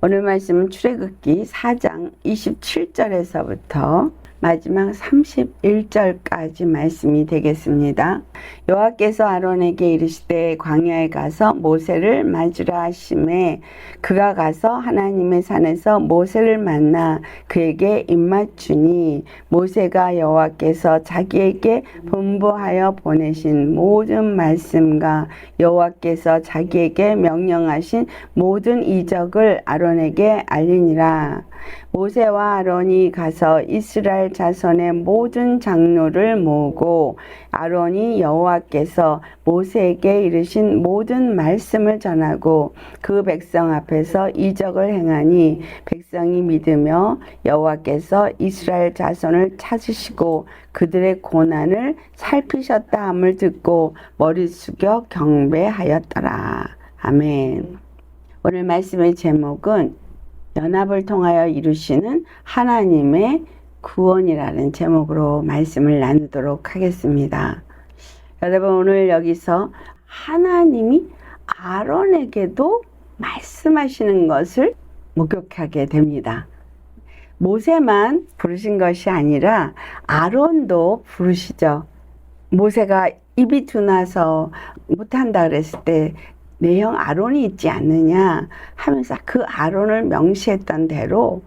오늘 말씀은 출애굽기 4장 27절에서부터 마지막 31절까지 말씀이 되겠습니다. 여호와께서 아론에게 이르시되 광야에 가서 모세를 맞으라 하시매 그가 가서 하나님의 산에서 모세를 만나 그에게 입맞추니 모세가 여호와께서 자기에게 분부하여 보내신 모든 말씀과 여호와께서 자기에게 명령하신 모든 이적을 아론에게 알리니라. 모세와 아론이 가서 이스라엘 자손의 모든 장로를 모으고 아론이 여호와께서 모세에게 이르신 모든 말씀을 전하고 그 백성 앞에서 이적을 행하니 백성이 믿으며 여호와께서 이스라엘 자손을 찾으시고 그들의 고난을 살피셨다 함을 듣고 머리 숙여 경배하였더라. 아멘. 오늘 말씀의 제목은 연합을 통하여 이루시는 하나님의 구원이라는 제목으로 말씀을 나누도록 하겠습니다. 여러분, 오늘 여기서 하나님이 아론에게도 말씀하시는 것을 목격하게 됩니다. 모세만 부르신 것이 아니라 아론도 부르시죠. 모세가 입이 둔해서 못한다 그랬을 때 내 형 아론이 있지 않느냐 하면서 그 아론을 명시했던 대로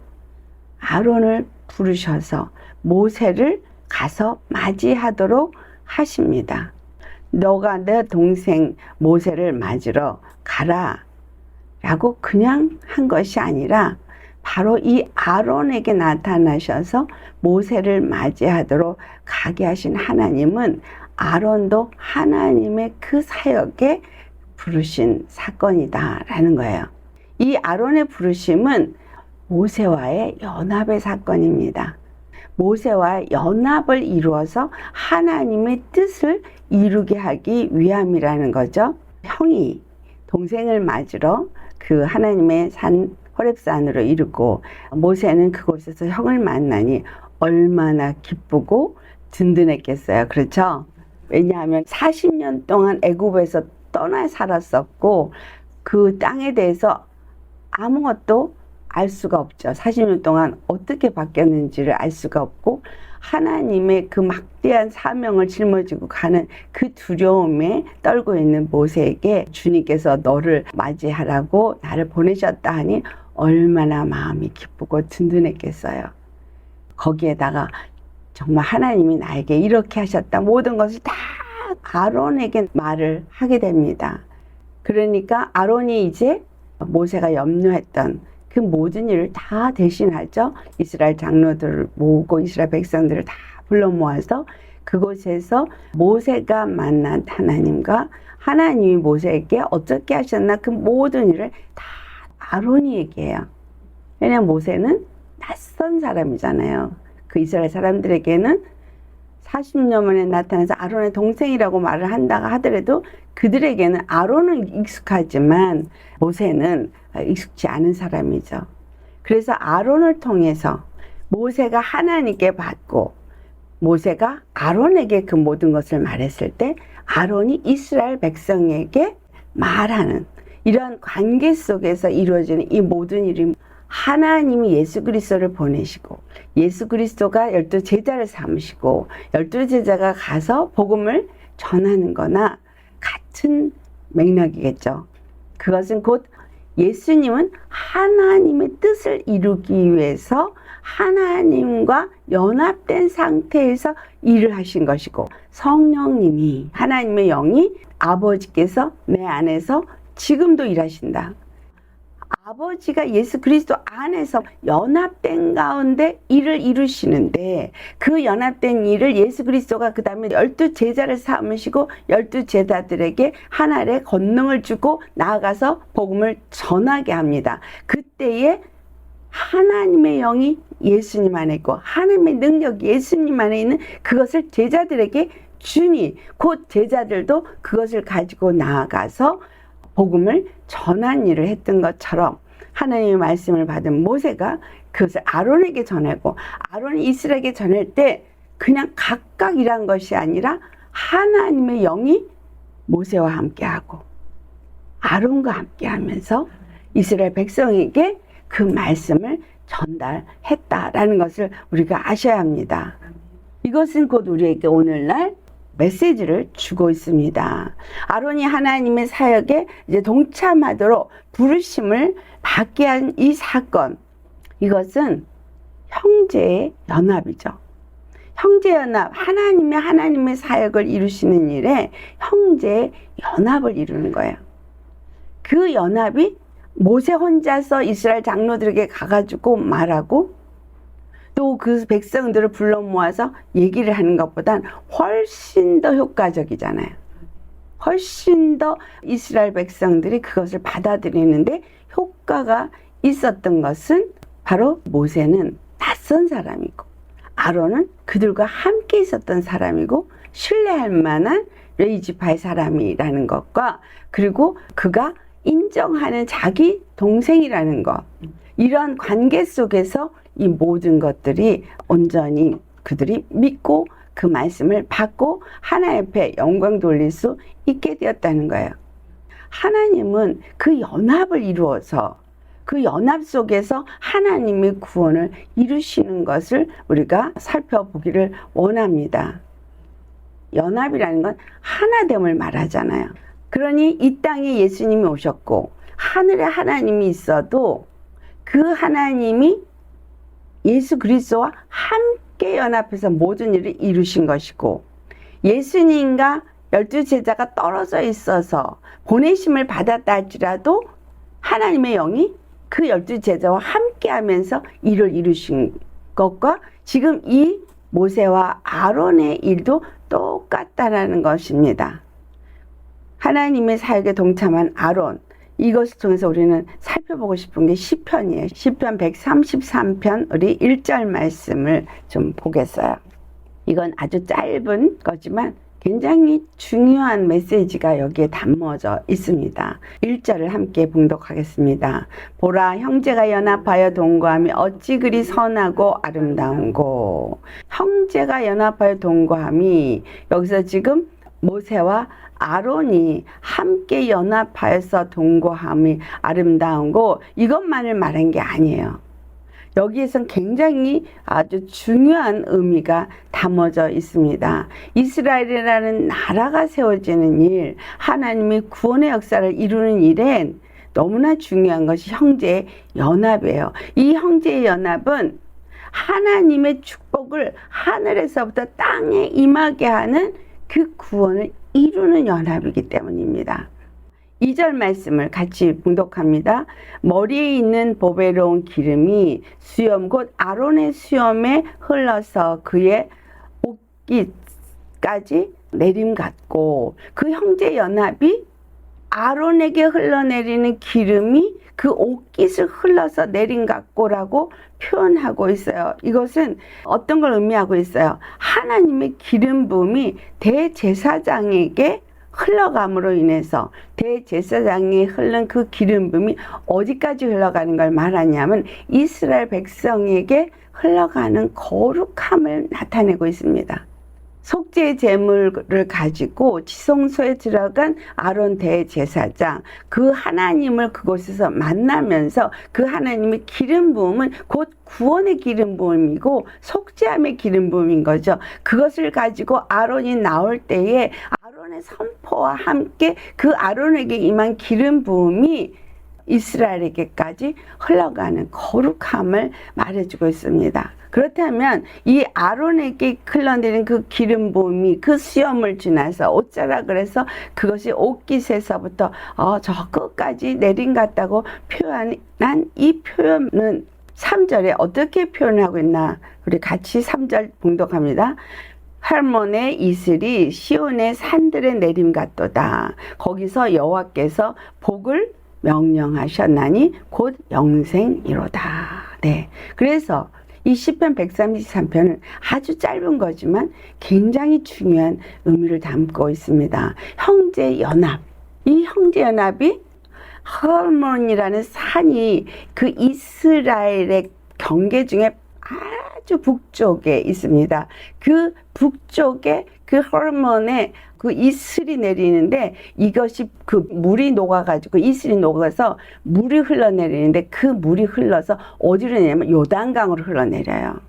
아론을 부르셔서 모세를 가서 맞이하도록 하십니다. 너가 내 동생 모세를 맞으러 가라 라고 그냥 한 것이 아니라 바로 이 아론에게 나타나셔서 모세를 맞이하도록 가게 하신 하나님은 아론도 하나님의 그 사역에 부르신 사건이다 라는 거예요. 이 아론의 부르심은 모세와의 연합의 사건입니다. 모세와 연합을 이루어서 하나님의 뜻을 이루게 하기 위함이라는 거죠. 형이 동생을 맞으러 그 하나님의 산 호렙산으로 이르고 모세는 그곳에서 형을 만나니 얼마나 기쁘고 든든했겠어요. 그렇죠? 왜냐하면 40년 동안 애굽에서 떠나 살았었고 그 땅에 대해서 아무것도 알 수가 없죠. 40년 동안 어떻게 바뀌었는지를 알 수가 없고 하나님의 그 막대한 사명을 짊어지고 가는 그 두려움에 떨고 있는 모세에게 주님께서 너를 맞이하라고 나를 보내셨다 하니 얼마나 마음이 기쁘고 든든했겠어요. 거기에다가 정말 하나님이 나에게 이렇게 하셨다 모든 것을 다 아론에게 말을 하게 됩니다. 그러니까 아론이 이제 모세가 염려했던 그 모든 일을 다 대신하죠. 이스라엘 장로들을 모으고 이스라엘 백성들을 다 불러 모아서 그곳에서 모세가 만난 하나님과 하나님이 모세에게 어떻게 하셨나 그 모든 일을 다 아론이 얘기해요. 왜냐하면 모세는 낯선 사람이잖아요. 그 이스라엘 사람들에게는 40년 만에 나타나서 아론의 동생이라고 말을 한다고 하더라도 그들에게는 아론은 익숙하지만 모세는 익숙지 않은 사람이죠. 그래서 아론을 통해서 모세가 하나님께 받고 모세가 아론에게 그 모든 것을 말했을 때 아론이 이스라엘 백성에게 말하는 이런 관계 속에서 이루어지는 이 모든 일이 하나님이 예수 그리스도를 보내시고 예수 그리스도가 12 제자를 삼으시고 12 제자가 가서 복음을 전하는 거나 같은 맥락이겠죠. 그것은 곧 예수님은 하나님의 뜻을 이루기 위해서 하나님과 연합된 상태에서 일을 하신 것이고 성령님이 하나님의 영이 아버지께서 내 안에서 지금도 일하신다. 아버지가 예수 그리스도 안에서 연합된 가운데 일을 이루시는데 그 연합된 일을 예수 그리스도가 그 다음에 12 제자를 삼으시고 12 제자들에게 하나의 권능을 주고 나아가서 복음을 전하게 합니다. 그때에 하나님의 영이 예수님 안에 있고 하나님의 능력이 예수님 안에 있는 그것을 제자들에게 주니 곧 제자들도 그것을 가지고 나아가서 복음을 전한 일을 했던 것처럼 하나님의 말씀을 받은 모세가 그것을 아론에게 전하고 아론이 이스라엘에게 전할 때 그냥 각각 일한 것이 아니라 하나님의 영이 모세와 함께하고 아론과 함께하면서 이스라엘 백성에게 그 말씀을 전달했다라는 것을 우리가 아셔야 합니다. 이것은 곧 우리에게 오늘날 메시지를 주고 있습니다. 아론이 하나님의 사역에 이제 동참하도록 부르심을 받게 한 이 사건, 이것은 형제의 연합이죠. 형제 연합, 하나님의 사역을 이루시는 일에 형제의 연합을 이루는 거예요. 그 연합이 모세 혼자서 이스라엘 장로들에게 가가지고 말하고 또 그 백성들을 불러 모아서 얘기를 하는 것보단 훨씬 더 효과적이잖아요. 훨씬 더 이스라엘 백성들이 그것을 받아들이는데 효과가 있었던 것은 바로 모세는 낯선 사람이고 아론은 그들과 함께 있었던 사람이고 신뢰할 만한 레위지파의 사람이라는 것과 그리고 그가 인정하는 자기 동생이라는 것, 이런 관계 속에서 이 모든 것들이 온전히 그들이 믿고 그 말씀을 받고 하나님 앞에 영광 돌릴 수 있게 되었다는 거예요. 하나님은 그 연합을 이루어서 그 연합 속에서 하나님의 구원을 이루시는 것을 우리가 살펴보기를 원합니다. 연합이라는 건 하나됨을 말하잖아요. 그러니 이 땅에 예수님이 오셨고 하늘에 하나님이 있어도 그 하나님이 예수 그리스도와 함께 연합해서 모든 일을 이루신 것이고 예수님과 12제자가 떨어져 있어서 보내심을 받았다 할지라도 하나님의 영이 그 12제자와 함께 하면서 일을 이루신 것과 지금 이 모세와 아론의 일도 똑같다라는 것입니다. 하나님의 사역에 동참한 아론, 이것을 통해서 우리는 살펴보고 싶은 게 시편이에요. 시편 133편 우리 1절 말씀을 좀 보겠어요. 이건 아주 짧은 거지만 굉장히 중요한 메시지가 여기에 담아져 있습니다. 1절을 함께 봉독하겠습니다. 보라, 형제가 연합하여 동거함이 어찌 그리 선하고 아름다운고. 형제가 연합하여 동거함이, 여기서 지금 모세와 아론이 함께 연합하여서 동거함이 아름다운고, 이것만을 말한 게 아니에요. 여기에선 굉장히 아주 중요한 의미가 담아져 있습니다. 이스라엘이라는 나라가 세워지는 일, 하나님의 구원의 역사를 이루는 일엔 너무나 중요한 것이 형제의 연합이에요. 이 형제의 연합은 하나님의 축복을 하늘에서부터 땅에 임하게 하는 그 구원을 이루는 연합이기 때문입니다. 2절 말씀을 같이 봉독합니다. 머리에 있는 보배로운 기름이 수염 곧 아론의 수염에 흘러서 그의 옷깃까지 내림 같고, 그 형제 연합이 아론에게 흘러내리는 기름이 그 옷깃을 흘러서 내림 같고라고 표현하고 있어요. 이것은 어떤 걸 의미하고 있어요? 하나님의 기름 부음이 대제사장에게 흘러감으로 인해서 대제사장이 흐른 그 기름 부음이 어디까지 흘러가는 걸 말하냐면 이스라엘 백성에게 흘러가는 거룩함을 나타내고 있습니다. 속죄 제물을 가지고 지성소에 들어간 아론 대제사장, 그 하나님을 그곳에서 만나면서 그 하나님의 기름 부음은 곧 구원의 기름 부음이고 속죄함의 기름 부음인 거죠. 그것을 가지고 아론이 나올 때에 아론의 선포와 함께 그 아론에게 임한 기름 부음이 이스라엘에게까지 흘러가는 거룩함을 말해주고 있습니다. 그렇다면 이 아론에게 흘러내린 그 기름 부음이 그 수염을 지나서 옷자락을 해서 그것이 옷깃에서부터 저 끝까지 내린 같다고 표현한 이 표현은 3절에 어떻게 표현하고 있나, 우리 같이 3절 봉독합니다. 할몬의 이슬이 시온의 산들의 내림 같도다. 거기서 여호와께서 복을 명령하셨나니 곧 영생이로다. 네, 그래서 이 시편 133편은 아주 짧은 거지만 굉장히 중요한 의미를 담고 있습니다. 형제 연합, 이 형제 연합이 헐몬이라는 산이 그 이스라엘의 경계 중에 아주 북쪽에 있습니다. 그 북쪽에 그 헐몬의 그 이슬이 내리는데 이것이 그 물이 녹아가지고 이슬이 녹아서 물이 흘러내리는데 그 물이 흘러서 어디로 내냐면 요단강으로 흘러내려요.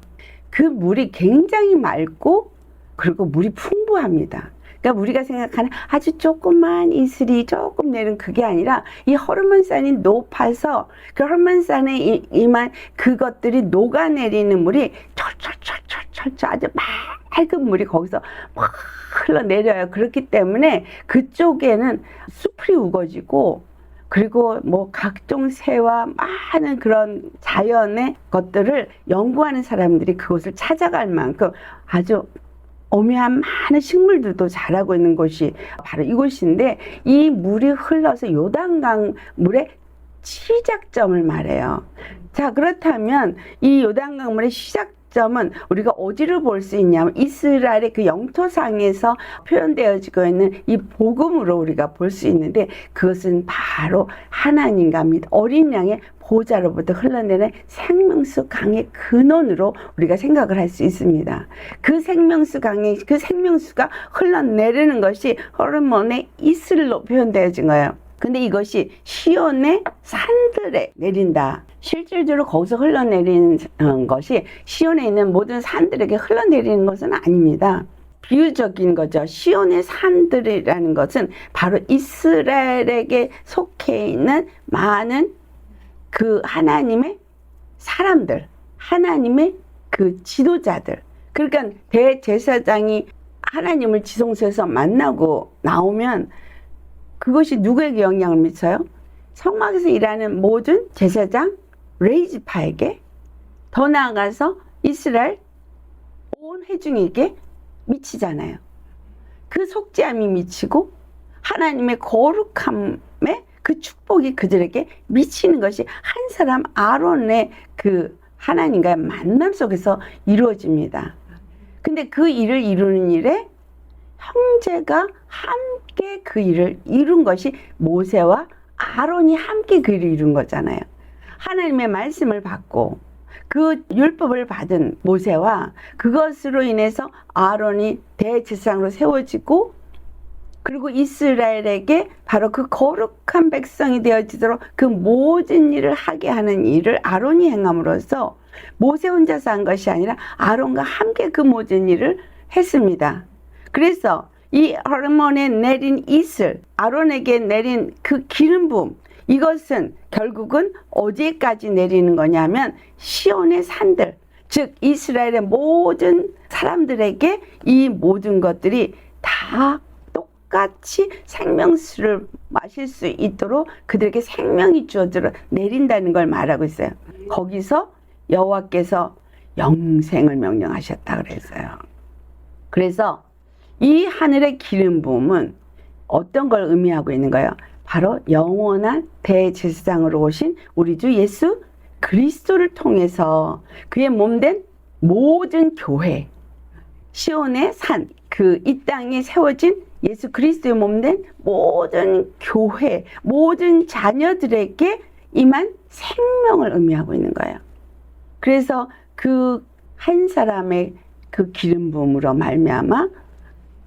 그 물이 굉장히 맑고 그리고 물이 풍부합니다. 그러니까 우리가 생각하는 아주 조그만 이슬이 조금 내린 그게 아니라 이 허르몬산이 높아서 그 허르몬산에 임한 그것들이 녹아내리는 물이 철철철철철 아주 맑은 물이 거기서 막 흘러내려요. 그렇기 때문에 그쪽에는 숲이 우거지고 그리고 뭐 각종 새와 많은 그런 자연의 것들을 연구하는 사람들이 그곳을 찾아갈 만큼 아주 오묘한 많은 식물들도 자라고 있는 곳이 바로 이곳인데 이 물이 흘러서 요단강 물의 시작점을 말해요. 자, 그렇다면 이 요단강 물의 시작점은 우리가 어디를 볼 수 있냐면 이스라엘의 그 영토상에서 표현되어지고 있는 이 복음으로 우리가 볼 수 있는데 그것은 바로 하나님과 및 어린 양의 보좌로부터 흘러내는 생명수 강의 근원으로 우리가 생각을 할 수 있습니다. 그 생명수 강의, 그 생명수가 흘러내리는 것이 호르몬의 이슬로 표현되어진 거예요. 근데 이것이 시온의 산들에 내린다. 실질적으로 거기서 흘러내리는 것이 시온에 있는 모든 산들에게 흘러내리는 것은 아닙니다. 비유적인 거죠. 시온의 산들이라는 것은 바로 이스라엘에게 속해 있는 많은 그 하나님의 사람들, 하나님의 그 지도자들. 그러니까 대제사장이 하나님을 지성소에서 만나고 나오면 그것이 누구에게 영향을 미쳐요? 성막에서 일하는 모든 제사장, 레이지파에게, 더 나아가서 이스라엘 온 회중에게 미치잖아요. 그 속죄함이 미치고 하나님의 거룩함에 그 축복이 그들에게 미치는 것이 한 사람 아론의 그 하나님과의 만남 속에서 이루어집니다. 근데 그 일을 이루는 일에 형제가 함께 그 일을 이룬 것이 모세와 아론이 함께 그 일을 이룬 거잖아요. 하나님의 말씀을 받고 그 율법을 받은 모세와 그것으로 인해서 아론이 대제사장으로 세워지고 그리고 이스라엘에게 바로 그 거룩한 백성이 되어지도록 그 모든 일을 하게 하는 일을 아론이 행함으로써 모세 혼자서 한 것이 아니라 아론과 함께 그 모든 일을 했습니다. 그래서 이 호르몬에 내린 이슬, 아론에게 내린 그 기름 부음, 이것은 결국은 어디까지 내리는 거냐면 시온의 산들, 즉 이스라엘의 모든 사람들에게 이 모든 것들이 다 똑같이 생명수를 마실 수 있도록 그들에게 생명이 주어져 내린다는 걸 말하고 있어요. 거기서 여호와께서 영생을 명령하셨다 그랬어요. 그래서 이 하늘의 기름 부음은 어떤 걸 의미하고 있는 거예요? 바로 영원한 대제사장으로 오신 우리 주 예수 그리스도를 통해서 그의 몸된 모든 교회, 시온의 산, 그 이 땅에 세워진 예수 그리스도의 몸된 모든 교회, 모든 자녀들에게 임한 생명을 의미하고 있는 거예요. 그래서 그 한 사람의 그 기름 부음으로 말미암아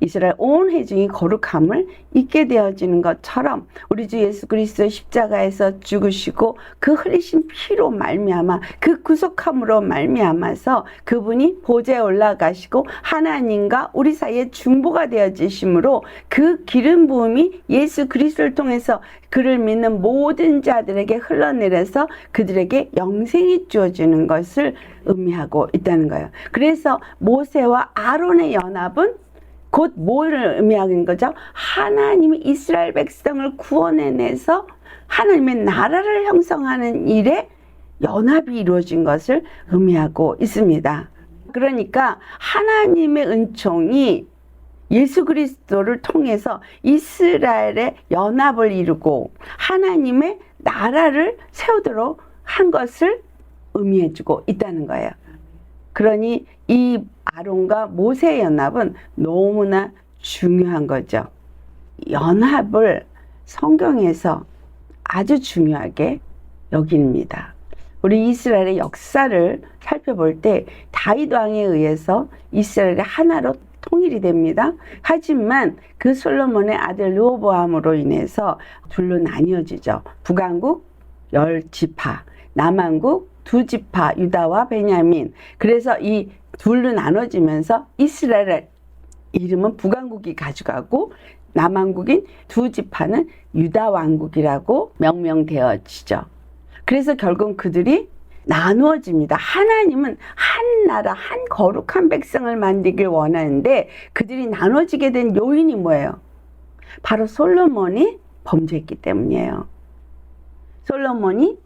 이스라엘 온 회중이 거룩함을 잊게 되어지는 것처럼 우리 주 예수 그리스도 십자가에서 죽으시고 그 흘리신 피로 말미암아 그 구속함으로 말미암아서 그분이 보좌에 올라가시고 하나님과 우리 사이에 중보가 되어지심으로 그 기름 부음이 예수 그리스도를 통해서 그를 믿는 모든 자들에게 흘러내려서 그들에게 영생이 주어지는 것을 의미하고 있다는 거예요. 그래서 모세와 아론의 연합은 곧 뭐를 의미하는 거죠? 하나님이 이스라엘 백성을 구원해내서 하나님의 나라를 형성하는 일에 연합이 이루어진 것을 의미하고 있습니다. 그러니까 하나님의 은총이 예수 그리스도를 통해서 이스라엘의 연합을 이루고 하나님의 나라를 세우도록 한 것을 의미해주고 있다는 거예요. 그러니 이 아론과 모세의 연합은 너무나 중요한 거죠. 연합을 성경에서 아주 중요하게 여깁니다. 우리 이스라엘의 역사를 살펴볼 때 다윗 왕에 의해서 이스라엘이 하나로 통일이 됩니다. 하지만 그 솔로몬의 아들 르호보암으로 인해서 둘로 나뉘어지죠. 북왕국 10지파, 남왕국 2지파, 유다와 베냐민. 그래서 이 둘로 나눠지면서 이스라엘 이름은 북왕국이 가져가고 남왕국인 2지파는 유다 왕국이라고 명명되어지죠. 그래서 결국 그들이 나누어집니다. 하나님은 한 나라, 한 거룩한 백성을 만들길 원하는데 그들이 나눠지게 된 요인이 뭐예요? 바로 솔로몬이 범죄했기 때문이에요. 솔로몬이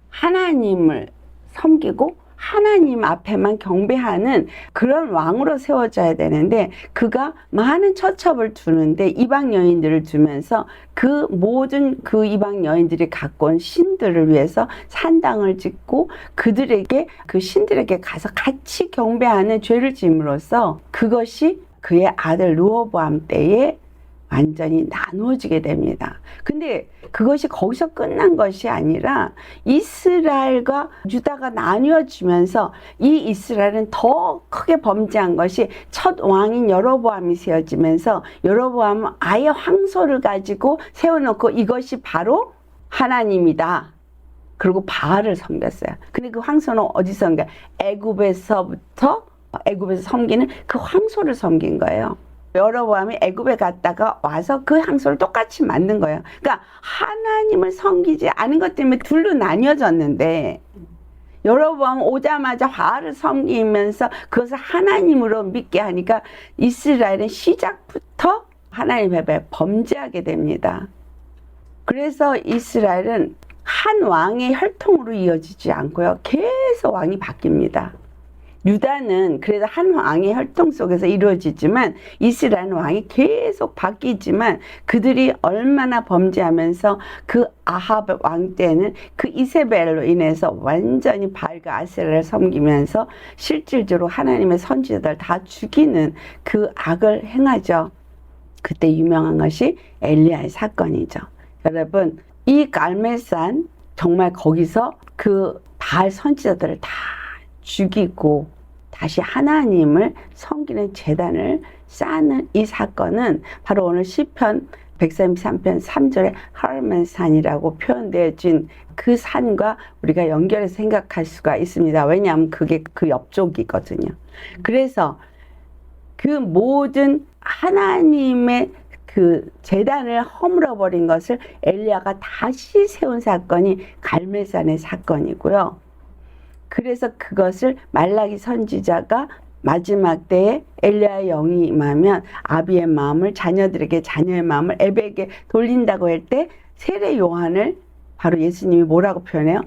하나님을 섬기고 하나님 앞에만 경배하는 그런 왕으로 세워져야 되는데 그가 많은 처첩을 두는데 이방 여인들을 두면서 그 모든 그 이방 여인들이 갖고 온 신들을 위해서 산당을 짓고 그들에게 그 신들에게 가서 같이 경배하는 죄를 지음으로써 그것이 그의 아들 르호보암 때에 완전히 나누어지게 됩니다. 근데 그것이 거기서 끝난 것이 아니라 이스라엘과 유다가 나뉘어지면서 이 이스라엘은 더 크게 범죄한 것이 첫 왕인 여로보암이 세워지면서 여로보암은 아예 황소를 가지고 세워놓고 이것이 바로 하나님이다. 그리고 바알을 섬겼어요. 근데 그 황소는 어디서 섬겨? 애굽에서 섬기는 그 황소를 섬긴 거예요. 여로보암이 애굽에 갔다가 와서 그 황소를 똑같이 만든 거예요. 그러니까 하나님을 섬기지 않은 것 때문에 둘로 나뉘어졌는데 여로보암 오자마자 바알을 섬기면서 그것을 하나님으로 믿게 하니까 이스라엘은 시작부터 하나님 앞에 범죄하게 됩니다. 그래서 이스라엘은 한 왕의 혈통으로 이어지지 않고요. 계속 왕이 바뀝니다. 유다는 그래도 한 왕의 혈통 속에서 이루어지지만 이스라엘 왕이 계속 바뀌지만 그들이 얼마나 범죄하면서 그 아합 왕 때는 그 이세벨로 인해서 완전히 바알과 아세라를 섬기면서 실질적으로 하나님의 선지자들 다 죽이는 그 악을 행하죠. 그때 유명한 것이 엘리야의 사건이죠. 여러분 이 갈멜산 정말 거기서 그 바알 선지자들을 다 죽이고 다시 하나님을 섬기는 제단을 쌓는 이 사건은 바로 오늘 시편 133편 3절에 하르멜산이라고 표현되어진 그 산과 우리가 연결해서 생각할 수가 있습니다. 왜냐하면 그게 그 옆쪽이거든요. 그래서 그 모든 하나님의 그 제단을 허물어버린 것을 엘리야가 다시 세운 사건이 갈멜산의 사건이고요. 그래서 그것을 말라기 선지자가 마지막 때에 엘리야의 영이 임하면 아비의 마음을 자녀들에게 자녀의 마음을 애비에게 돌린다고 할 때 세례 요한을 바로 예수님이 뭐라고 표현해요?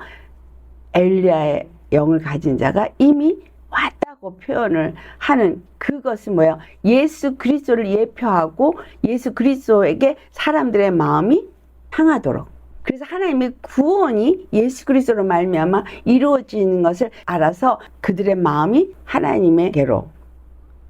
엘리야의 영을 가진 자가 이미 왔다고 표현을 하는 그것은 뭐예요? 예수 그리스도를 예표하고 예수 그리스도에게 사람들의 마음이 향하도록 그래서 하나님의 구원이 예수 그리스도로 말미암아 이루어지는 것을 알아서 그들의 마음이 하나님에게로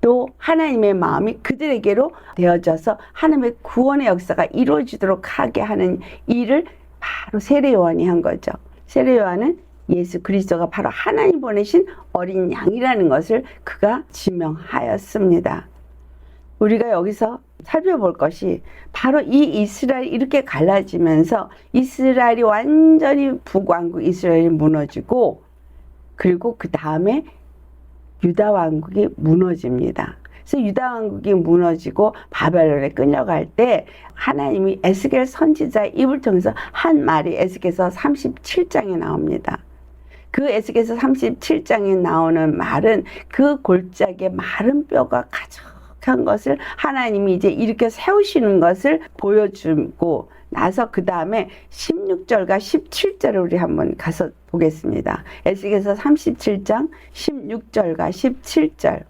또 하나님의 마음이 그들에게로 되어져서 하나님의 구원의 역사가 이루어지도록 하게 하는 일을 바로 세례 요한이 한 거죠. 세례 요한은 예수 그리스도가 바로 하나님 보내신 어린 양이라는 것을 그가 지명하였습니다. 우리가 여기서 살펴볼 것이 바로 이 이스라엘이 이렇게 갈라지면서 이스라엘이 완전히 북왕국 이스라엘이 무너지고 그리고 그 다음에 유다 왕국이 무너집니다. 그래서 유다 왕국이 무너지고 바벨론에 끌려갈 때 하나님이 에스겔 선지자의 입을 통해서 한 말이 에스겔서 37장에 나옵니다. 그 에스겔서 37장에 나오는 말은 그 골짜기에 마른 뼈가 가득한 것을 하나님이 이제 이렇게 세우시는 것을 보여주고 나서 그 다음에 16절과 17절을 우리 한번 가서 보겠습니다. 에스겔서 37장 16절과 17절.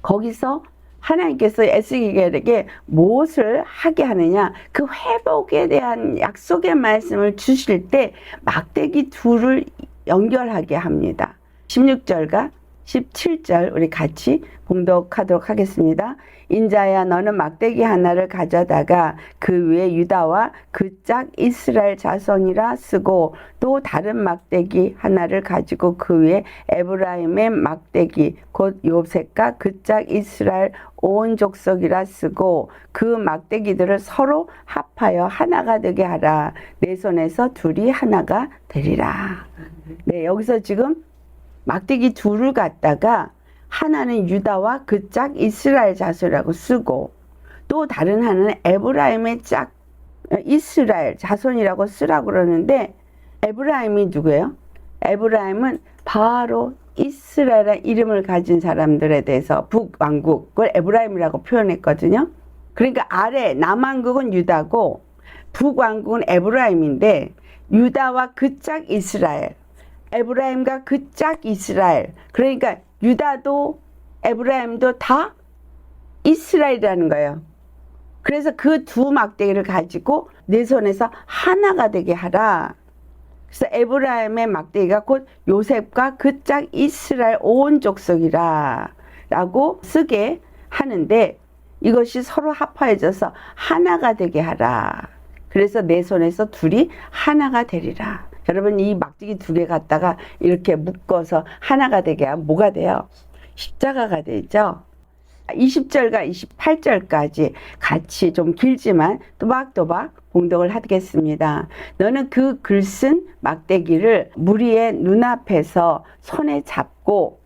거기서 하나님께서 에스겔에게 무엇을 하게 하느냐, 그 회복에 대한 약속의 말씀을 주실 때 막대기 둘을 연결하게 합니다. 16절과 17절 우리 같이 봉독하도록 하겠습니다. 인자야 너는 막대기 하나를 가져다가 그 위에 유다와 그 짝 이스라엘 자손이라 쓰고 또 다른 막대기 하나를 가지고 그 위에 에브라임의 막대기 곧 요셉과 그 짝 이스라엘 온 족속이라 쓰고 그 막대기들을 서로 합하여 하나가 되게 하라. 내 손에서 둘이 하나가 되리라. 네, 여기서 지금 막대기 둘을 갖다가 하나는 유다와 그 짝 이스라엘 자손이라고 쓰고 또 다른 하나는 에브라임의 짝 이스라엘 자손이라고 쓰라고 그러는데 에브라임이 누구예요? 에브라임은 바로 이스라엘의 이름을 가진 사람들에 대해서 북왕국을 에브라임이라고 표현했거든요. 그러니까 아래 남왕국은 유다고 북왕국은 에브라임인데 유다와 그 짝 이스라엘 에브라임과 그 짝 이스라엘 그러니까 유다도 에브라임도 다 이스라엘이라는 거예요. 그래서 그 두 막대기를 가지고 내 손에서 하나가 되게 하라. 그래서 에브라임의 막대기가 곧 요셉과 그 짝 이스라엘 온 족속이라 라고 쓰게 하는데 이것이 서로 합하여져서 하나가 되게 하라. 그래서 내 손에서 둘이 하나가 되리라. 여러분 이 막대기 두 개 갖다가 이렇게 묶어서 하나가 되게 하면 뭐가 돼요? 십자가가 되죠. 20절과 28절까지 같이 좀 길지만 또박또박 봉독을 하겠습니다. 너는 그 글 쓴 막대기를 무리의 눈앞에서 손에 잡고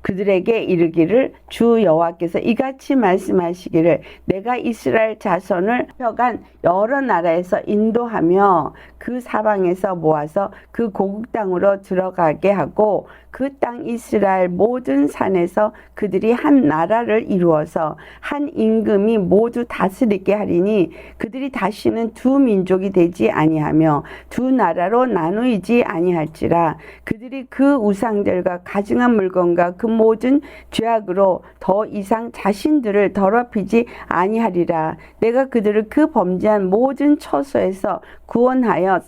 그들에게 이르기를 주 여호와께서 이같이 말씀하시기를 내가 이스라엘 자손을 펴간 여러 나라에서 인도하며 그 사방에서 모아서 그 고국 땅으로 들어가게 하고 그 땅 이스라엘 모든 산에서 그들이 한 나라를 이루어서 한 임금이 모두 다스리게 하리니 그들이 다시는 두 민족이 되지 아니하며 두 나라로 나누이지 아니할지라. 그들이 그 우상들과 가증한 물건과 그 모든 죄악으로 더 이상 자신들을 더럽히지 아니하리라. 내가 그들을 그 범죄한 모든 처소에서 구원하여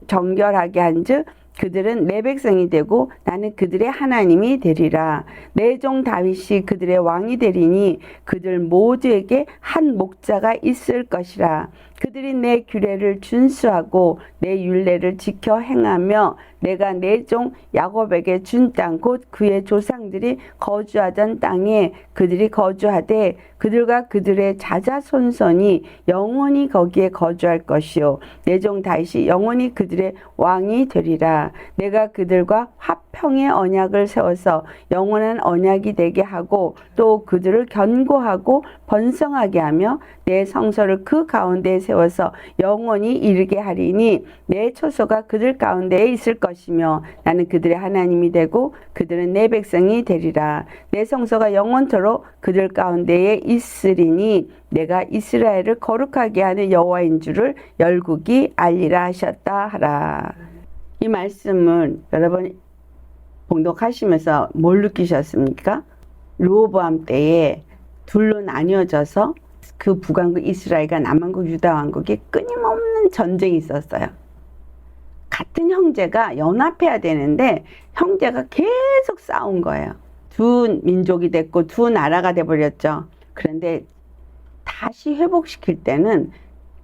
정결하게 한즉 그들은 내 백성이 되고 나는 그들의 하나님이 되리라. 내 종 다윗이 그들의 왕이 되리니 그들 모두에게 한 목자가 있을 것이라. 그들이 내 규례를 준수하고 내 율례를 지켜 행하며 내가 내 종 야곱에게 준 땅 곧 그의 조상들이 거주하던 땅에 그들이 거주하되 그들과 그들의 자자손손이 영원히 거기에 거주할 것이요 내 종 다윗이 영원히 그들의 왕이 되리라. 내가 그들과 화평의 언약을 세워서 영원한 언약이 되게 하고 또 그들을 견고하고 번성하게 하며 내 성소를 그 가운데에 세워서 영원히 이르게 하리니 내 초소가 그들 가운데에 있을 것이며 나는 그들의 하나님이 되고 그들은 내 백성이 되리라. 내 성소가 영원토록 그들 가운데에 있으리니 내가 이스라엘을 거룩하게 하는 여호와인 줄을 열국이 알리라 하셨다 하라. 이 말씀을 여러분 봉독하시면서 뭘 느끼셨습니까? 르호보암 때에 둘로 나뉘어져서 그 북왕국 이스라엘과 남왕국 유다 왕국이 끊임없는 전쟁이 있었어요. 같은 형제가 연합해야 되는데 형제가 계속 싸운 거예요. 두 민족이 됐고 두 나라가 돼버렸죠. 그런데 다시 회복시킬 때는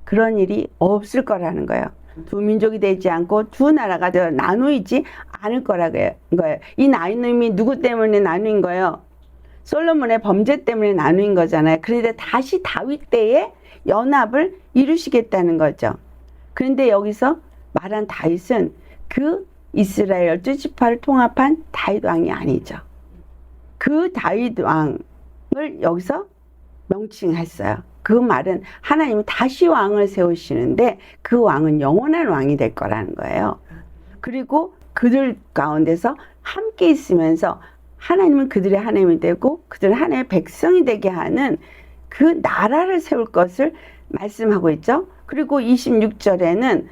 그런 일이 없을 거라는 거예요. 두 민족이 되지 않고 두 나라가 되어 나누이지 않을 거라는 거예요. 이 나눔이 누구 때문에 나누인 거예요? 솔로몬의 범죄 때문에 나누인 거잖아요. 그런데 다시 다윗 때에 연합을 이루시겠다는 거죠. 그런데 여기서 말한 다윗은 그 이스라엘 12지파를 통합한 다윗 왕이 아니죠. 그 다윗 왕을 여기서 명칭했어요. 그 말은 하나님이 다시 왕을 세우시는데 그 왕은 영원한 왕이 될 거라는 거예요. 그리고 그들 가운데서 함께 있으면서 하나님은 그들의 하나님이 되고 그들은 하나님의 백성이 되게 하는 그 나라를 세울 것을 말씀하고 있죠. 그리고 26절에는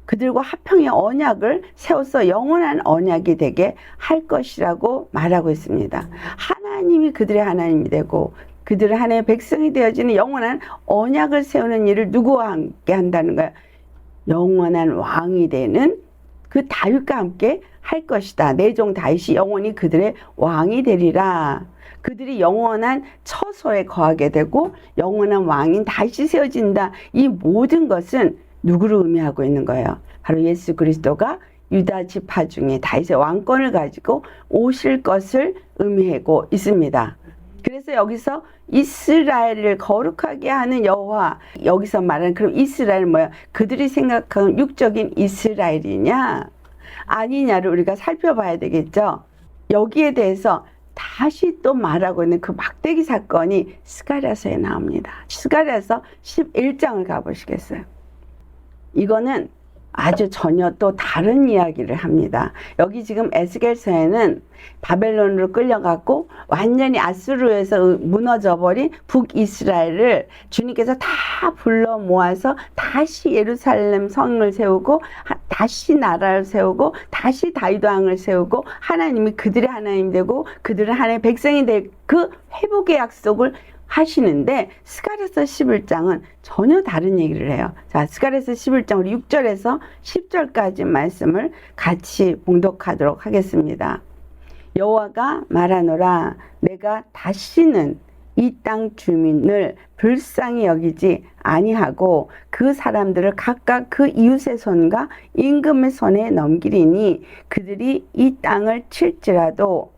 그들과 화평의 언약을 세워서 영원한 언약이 되게 할 것이라고 말하고 있습니다. 하나님이 그들의 하나님이 되고 그들은 하나님의 백성이 되어지는 영원한 언약을 세우는 일을 누구와 함께 한다는 거예요? 영원한 왕이 되는 그 다윗과 함께 할 것이다. 내 종 다윗이 영원히 그들의 왕이 되리라. 그들이 영원한 처소에 거하게 되고 영원한 왕인 다윗이 세워진다. 이 모든 것은 누구를 의미하고 있는 거예요? 바로 예수 그리스도가 유다 지파 중에 다윗의 왕권을 가지고 오실 것을 의미하고 있습니다. 그래서 여기서 이스라엘을 거룩하게 하는 여호와, 여기서 말하는 그럼 이스라엘은 뭐야? 그들이 생각하는 육적인 이스라엘이냐 아니냐를 우리가 살펴봐야 되겠죠. 여기에 대해서 다시 또 말하고 있는 그 막대기 사건이 스가랴서에 나옵니다. 스가랴서 11장을 가보시겠어요? 이거는 아주 전혀 또 다른 이야기를 합니다. 여기 지금 에스겔서에는 바벨론으로 끌려갔고 완전히 아수르에서 무너져 버린 북이스라엘을 주님께서 다 불러 모아서 다시 예루살렘 성을 세우고 다시 나라를 세우고 다시 다윗 왕을 세우고 하나님이 그들의 하나님 되고 그들은 하나님의 백성이 될 그 회복의 약속을 하시는데 스가랴서 11장은 전혀 다른 얘기를 해요. 자, 스가랴서 11장 우리 6절에서 10절까지 말씀을 같이 봉독하도록 하겠습니다. 여호와가 말하노라 내가 다시는 이 땅 주민을 불쌍히 여기지 아니하고 그 사람들을 각각 그 이웃의 손과 임금의 손에 넘기리니 그들이 이 땅을 칠지라도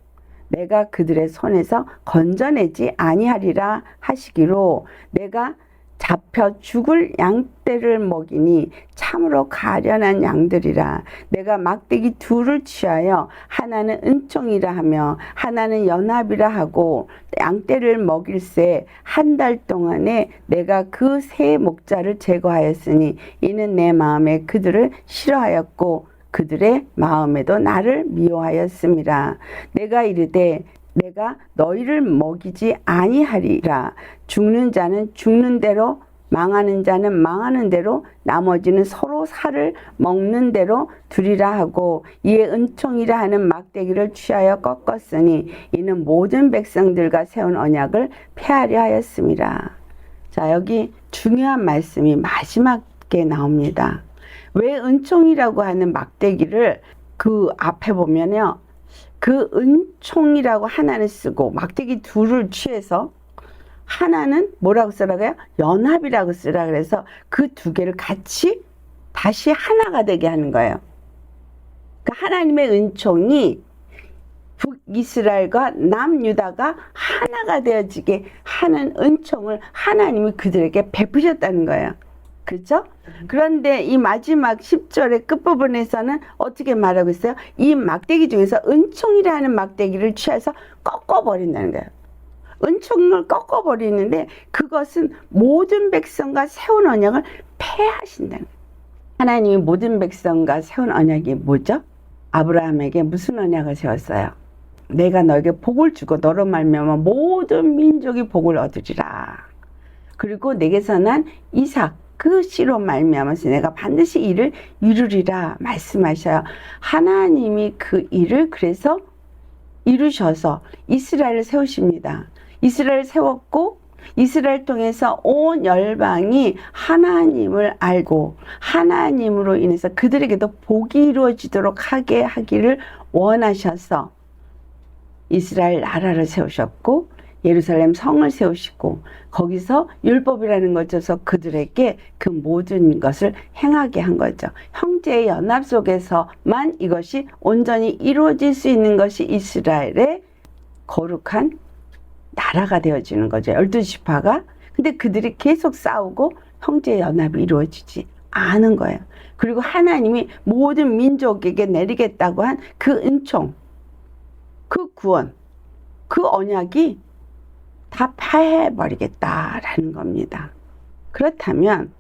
내가 그들의 손에서 건져내지 아니하리라 하시기로 내가 잡혀 죽을 양떼를 먹이니 참으로 가련한 양들이라. 내가 막대기 둘을 취하여 하나는 은총이라 하며 하나는 연합이라 하고 양떼를 먹일새 한 달 동안에 내가 그 세 목자를 제거하였으니 이는 내 마음에 그들을 싫어하였고 그들의 마음에도 나를 미워하였음이라. 내가 이르되 내가 너희를 먹이지 아니하리라. 죽는 자는 죽는 대로 망하는 자는 망하는 대로 나머지는 서로 살을 먹는 대로 두리라 하고 이에 은총이라 하는 막대기를 취하여 꺾었으니 이는 모든 백성들과 세운 언약을 폐하려 하였음이라. 자, 여기 중요한 말씀이 마지막에 나옵니다. 왜 은총이라고 하는 막대기를 그 앞에 보면요. 그 은총이라고 하나는 쓰고 막대기 둘을 취해서 하나는 뭐라고 쓰라고요? 연합이라고 쓰라 그래서 그 두 개를 같이 다시 하나가 되게 하는 거예요. 그러니까 하나님의 은총이 북이스라엘과 남유다가 하나가 되어지게 하는 은총을 하나님이 그들에게 베푸셨다는 거예요. 그렇죠? 그런데 이 마지막 10절의 끝부분에서는 어떻게 말하고 있어요? 이 막대기 중에서 은총이라는 막대기를 취해서 꺾어버린다는 거예요. 은총을 꺾어버리는데 그것은 모든 백성과 세운 언약을 폐하신다는 거예요. 하나님이 모든 백성과 세운 언약이 뭐죠? 아브라함에게 무슨 언약을 세웠어요? 내가 너에게 복을 주고 너로 말미암아 모든 민족이 복을 얻으리라. 그리고 내게서 난 이삭 그 씨로 말미암아서 내가 반드시 이를 이루리라 말씀하셔요. 하나님이 그 일을 그래서 이루셔서 이스라엘을 세우십니다. 이스라엘을 세웠고 이스라엘 통해서 온 열방이 하나님을 알고 하나님으로 인해서 그들에게도 복이 이루어지도록 하게 하기를 원하셔서 이스라엘 나라를 세우셨고 예루살렘 성을 세우시고 거기서 율법이라는 걸 줘서 그들에게 그 모든 것을 행하게 한 거죠. 형제의 연합 속에서만 이것이 온전히 이루어질 수 있는 것이 이스라엘의 거룩한 나라가 되어지는 거죠. 12지파가. 근데 그들이 계속 싸우고 형제의 연합이 이루어지지 않은 거예요. 그리고 하나님이 모든 민족에게 내리겠다고 한 그 은총, 그 구원, 그 언약이 다 파해버리겠다라는 겁니다. 그렇다면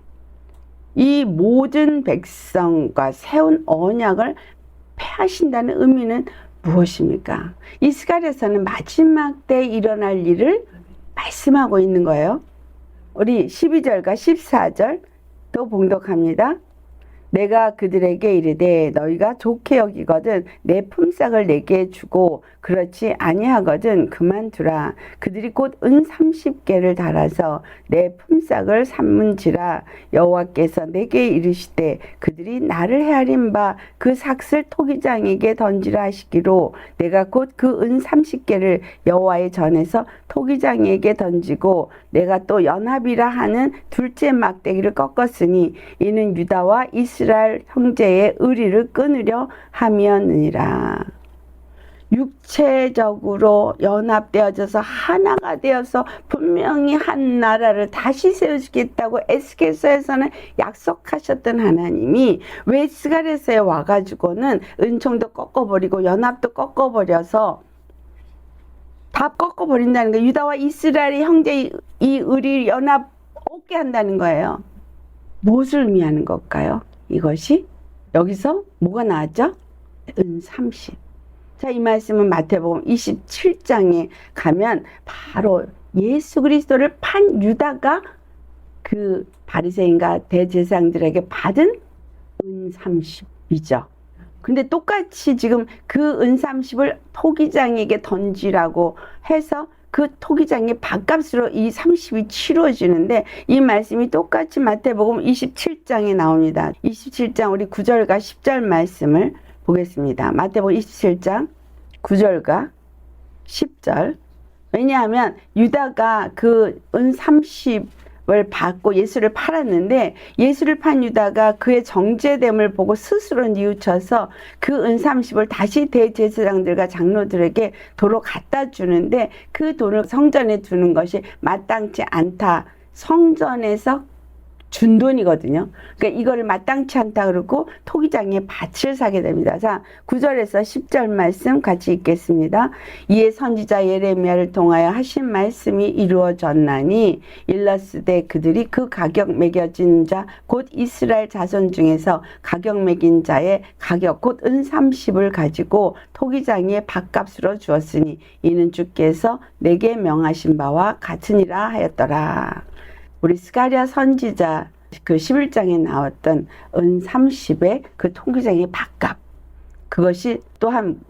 이 모든 백성과 세운 언약을 폐하신다는 의미는 무엇입니까? 이 스가랴서는 마지막 때 일어날 일을 말씀하고 있는 거예요. 우리 12절과 14절 또 봉독합니다. 내가 그들에게 이르되 너희가 좋게 여기거든 내 품삯을 내게 주고 그렇지 아니하거든 그만두라. 그들이 곧 은 30개를 달아서 내 품삯을 삼문지라. 여호와께서 내게 이르시되 그들이 나를 헤아린 바 그 삭슬 토기장에게 던지라 하시기로 내가 곧 그 은 30개를 여호와의 전에서 토기장에게 던지고 내가 또 연합이라 하는 둘째 막대기를 꺾었으니 이는 유다와 이스라엘 형제의 의리를 끊으려 함이었느니라. 육체적으로 연합되어져서 하나가 되어서 분명히 한 나라를 다시 세우시겠다고 에스겔서에서는 약속하셨던 하나님이 왜 스가랴서에 와가지고는 은총도 꺾어버리고 연합도 꺾어버려서 다 꺾어버린다는 거예요. 유다와 이스라엘의 형제의 이 의리 연합 없게 한다는 거예요. 무엇을 의미하는 걸까요? 이것이 여기서 뭐가 나왔죠? 은 30. 자, 이 말씀은 마태복음 27장에 가면 바로 예수 그리스도를 판 유다가 그 바리새인과 대제사장들에게 받은 은 30이죠. 근데 똑같이 지금 그 은 30을 토기장에게 던지라고 해서 그 토기장의 밥값으로 이 30이 치루어지는데 이 말씀이 똑같이 마태복음 27장에 나옵니다. 27장 우리 9절과 10절 말씀을 보겠습니다. 마태복음 27장 9절과 10절. 왜냐하면 유다가 그 은 30을 받고 예수를 팔았는데 예수를 판 유다가 그의 정죄됨을 보고 스스로 뉘우쳐서 그 은 30을 다시 대제사장들과 장로들에게 도로 갖다 주는데 그 돈을 성전에 두는 것이 마땅치 않다. 성전에서 준 돈이거든요. 그러니까 이거를 마땅치 않다 그러고 토기장에 밭을 사게 됩니다. 자, 9절에서 10절 말씀 같이 읽겠습니다. 이에 선지자 예레미야를 통하여 하신 말씀이 이루어졌나니 일러스되 그들이 그 가격 매겨진 자 곧 이스라엘 자손 중에서 가격 매긴 자의 가격 곧 은 30을 가지고 토기장에 밭값으로 주었으니 이는 주께서 내게 명하신 바와 같으니라 하였더라. 우리 스가랴 선지자 그 11장에 나왔던 은 30의 그 토기장의 밭값, 그것이 또한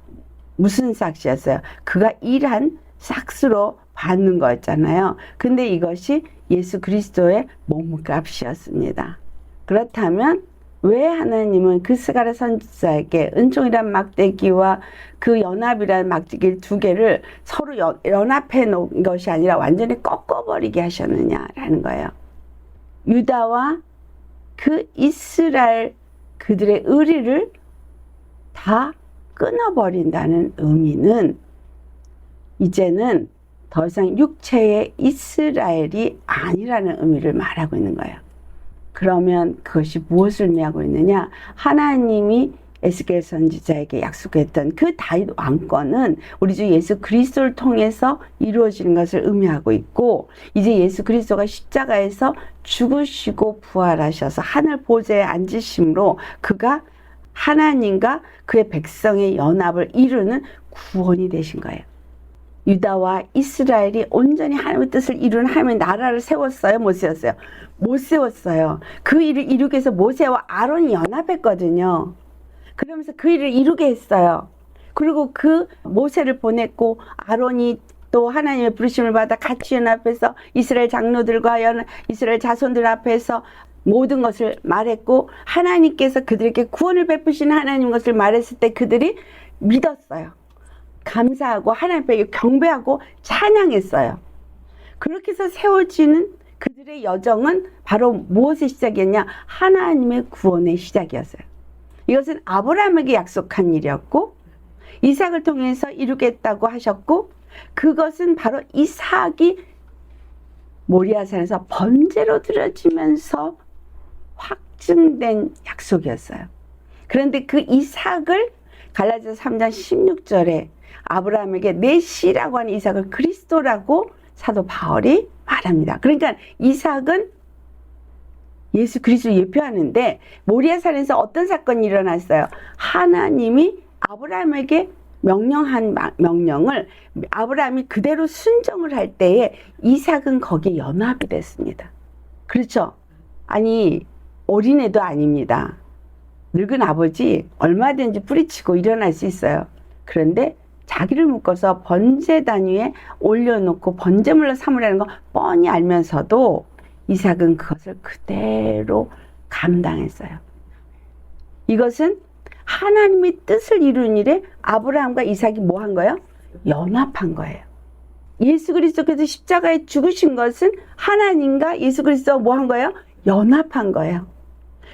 무슨 삭시였어요? 그가 일한 삭스로 받는 거였잖아요. 근데 이것이 예수 그리스도의 몸값이었습니다. 그렇다면 왜 하나님은 그 스가랴 선지자에게 은총이란 막대기와 그 연합이란 막대기 두 개를 서로 연합해 놓은 것이 아니라 완전히 꺾어버리게 하셨느냐라는 거예요. 유다와 그 이스라엘 그들의 의리를 다 끊어버린다는 의미는 이제는 더 이상 육체의 이스라엘이 아니라는 의미를 말하고 있는 거예요. 그러면 그것이 무엇을 의미하고 있느냐? 하나님이 에스겔 선지자에게 약속했던 그 다윗 왕권은 우리 주 예수 그리스도를 통해서 이루어지는 것을 의미하고 있고, 이제 예수 그리스도가 십자가에서 죽으시고 부활하셔서 하늘 보좌에 앉으심으로 그가 하나님과 그의 백성의 연합을 이루는 구원이 되신 거예요. 유다와 이스라엘이 온전히 하나님의 뜻을 이루는 하나님의 나라를 세웠어요? 못 세웠어요? 못 세웠어요. 그 일을 이루기 위해서 모세와 아론이 연합했거든요. 그러면서 그 일을 이루게 했어요. 그리고 그 모세를 보냈고 아론이 또 하나님의 부르심을 받아 같이 연합해서 이스라엘 장로들과 이스라엘 자손들 앞에서 모든 것을 말했고, 하나님께서 그들에게 구원을 베푸신 하나님 것을 말했을 때 그들이 믿었어요. 감사하고 하나님께 경배하고 찬양했어요. 그렇게 해서 세워지는 그들의 여정은 바로 무엇의 시작이었냐? 하나님의 구원의 시작이었어요. 이것은 아브라함에게 약속한 일이었고, 이삭을 통해서 이루겠다고 하셨고, 그것은 바로 이삭이 모리아산에서 번제로 드려지면서 확증된 약속이었어요. 그런데 그 이삭을 갈라디아서 3장 16절에 아브라함에게 내 씨라고 하는 이삭을 그리스도라고 사도 바울이 말합니다. 그러니까 이삭은 예수 그리스도를 예표하는데, 모리아산에서 어떤 사건이 일어났어요? 하나님이 아브라함에게 명령한 명령을 아브라함이 그대로 순종을 할 때에 이삭은 거기에 연합이 됐습니다. 그렇죠? 아니, 어린애도 아닙니다. 늙은 아버지 얼마든지 뿌리치고 일어날 수 있어요. 그런데 자기를 묶어서 번제단 위에 올려놓고 번제물로 삼으라는 거 뻔히 알면서도 이삭은 그것을 그대로 감당했어요. 이것은 하나님의 뜻을 이룬 일에 아브라함과 이삭이 뭐 한 거예요? 연합한 거예요. 예수 그리스도께서 십자가에 죽으신 것은 하나님과 예수 그리스도가 뭐 한 거예요? 연합한 거예요.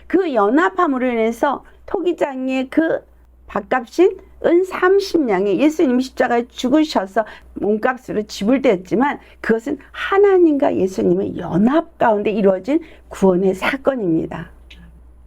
그 연합함으로 인해서 토기장의 그 밥값인 은 30냥에 예수님이 십자가에 죽으셔서 몸값으로 지불되었지만 그것은 하나님과 예수님의 연합 가운데 이루어진 구원의 사건입니다.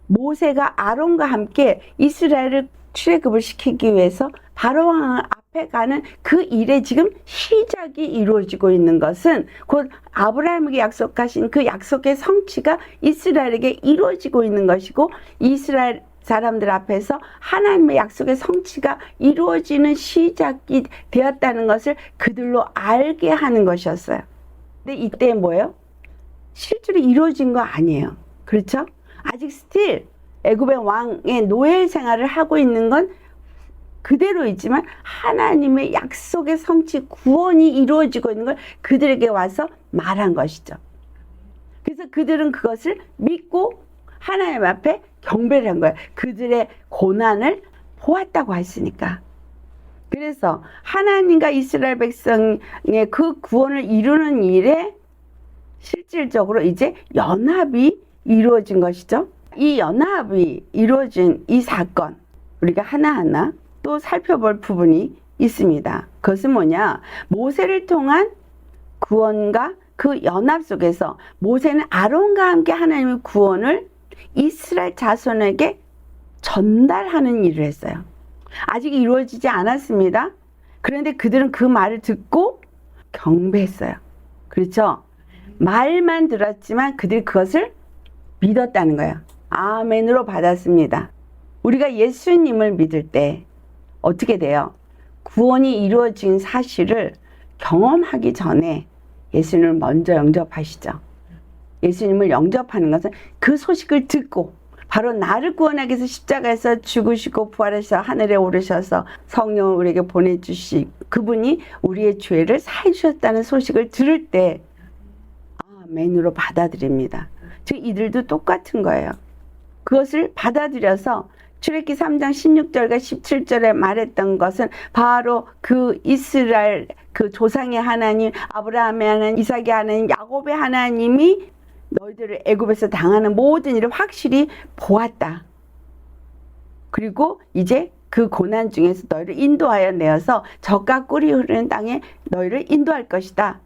모세가 아론과 함께 이스라엘을 출애굽을 시키기 위해서 바로왕 앞에 가는 그 일에 지금 시작이 이루어지고 있는 것은 곧 아브라함에게 약속하신 그 약속의 성취가 이스라엘에게 이루어지고 있는 것이고 이스라엘 사람들 앞에서 하나님의 약속의 성취가 이루어지는 시작이 되었다는 것을 그들로 알게 하는 것이었어요. 근데 이때 뭐예요? 실제로 이루어진 거 아니에요. 그렇죠? 아직 스틸 애굽의 왕의 노예 생활을 하고 있는 건 그대로 있지만 하나님의 약속의 성취 구원이 이루어지고 있는 걸 그들에게 와서 말한 것이죠. 그래서 그들은 그것을 믿고 하나님 앞에 경배를 한 거예요. 그들의 고난을 보았다고 했으니까. 그래서 하나님과 이스라엘 백성의 그 구원을 이루는 일에 실질적으로 이제 연합이 이루어진 것이죠. 이 연합이 이루어진 이 사건, 우리가 하나하나 또 살펴볼 부분이 있습니다. 그것은 뭐냐? 모세를 통한 구원과 그 연합 속에서 모세는 아론과 함께 하나님의 구원을 이스라엘 자손에게 전달하는 일을 했어요. 아직 이루어지지 않았습니다. 그런데 그들은 그 말을 듣고 경배했어요. 그렇죠? 말만 들었지만 그들이 그것을 믿었다는 거예요. 아멘으로 받았습니다. 우리가 예수님을 믿을 때 어떻게 돼요? 구원이 이루어진 사실을 경험하기 전에 예수님을 먼저 영접하시죠. 예수님을 영접하는 것은 그 소식을 듣고 바로 나를 구원하기 위해서 십자가에서 죽으시고 부활하셔서 하늘에 오르셔서 성령을 우리에게 보내주시 그분이 우리의 죄를 사해 주셨다는 소식을 들을 때 아멘으로 받아들입니다. 즉 이들도 똑같은 거예요. 그것을 받아들여서 출애굽기 3장 16절과 17절에 말했던 것은 바로 그 이스라엘 그 조상의 하나님 아브라함의 하나님 이삭의 하나님 야곱의 하나님이 너희들을 애굽에서 당하는 모든 일을 확실히 보았다. 그리고 이제 그 고난 중에서 너희를 인도하여 내어서 젖과 꿀이 흐르는 땅에 너희를 인도할 것이다.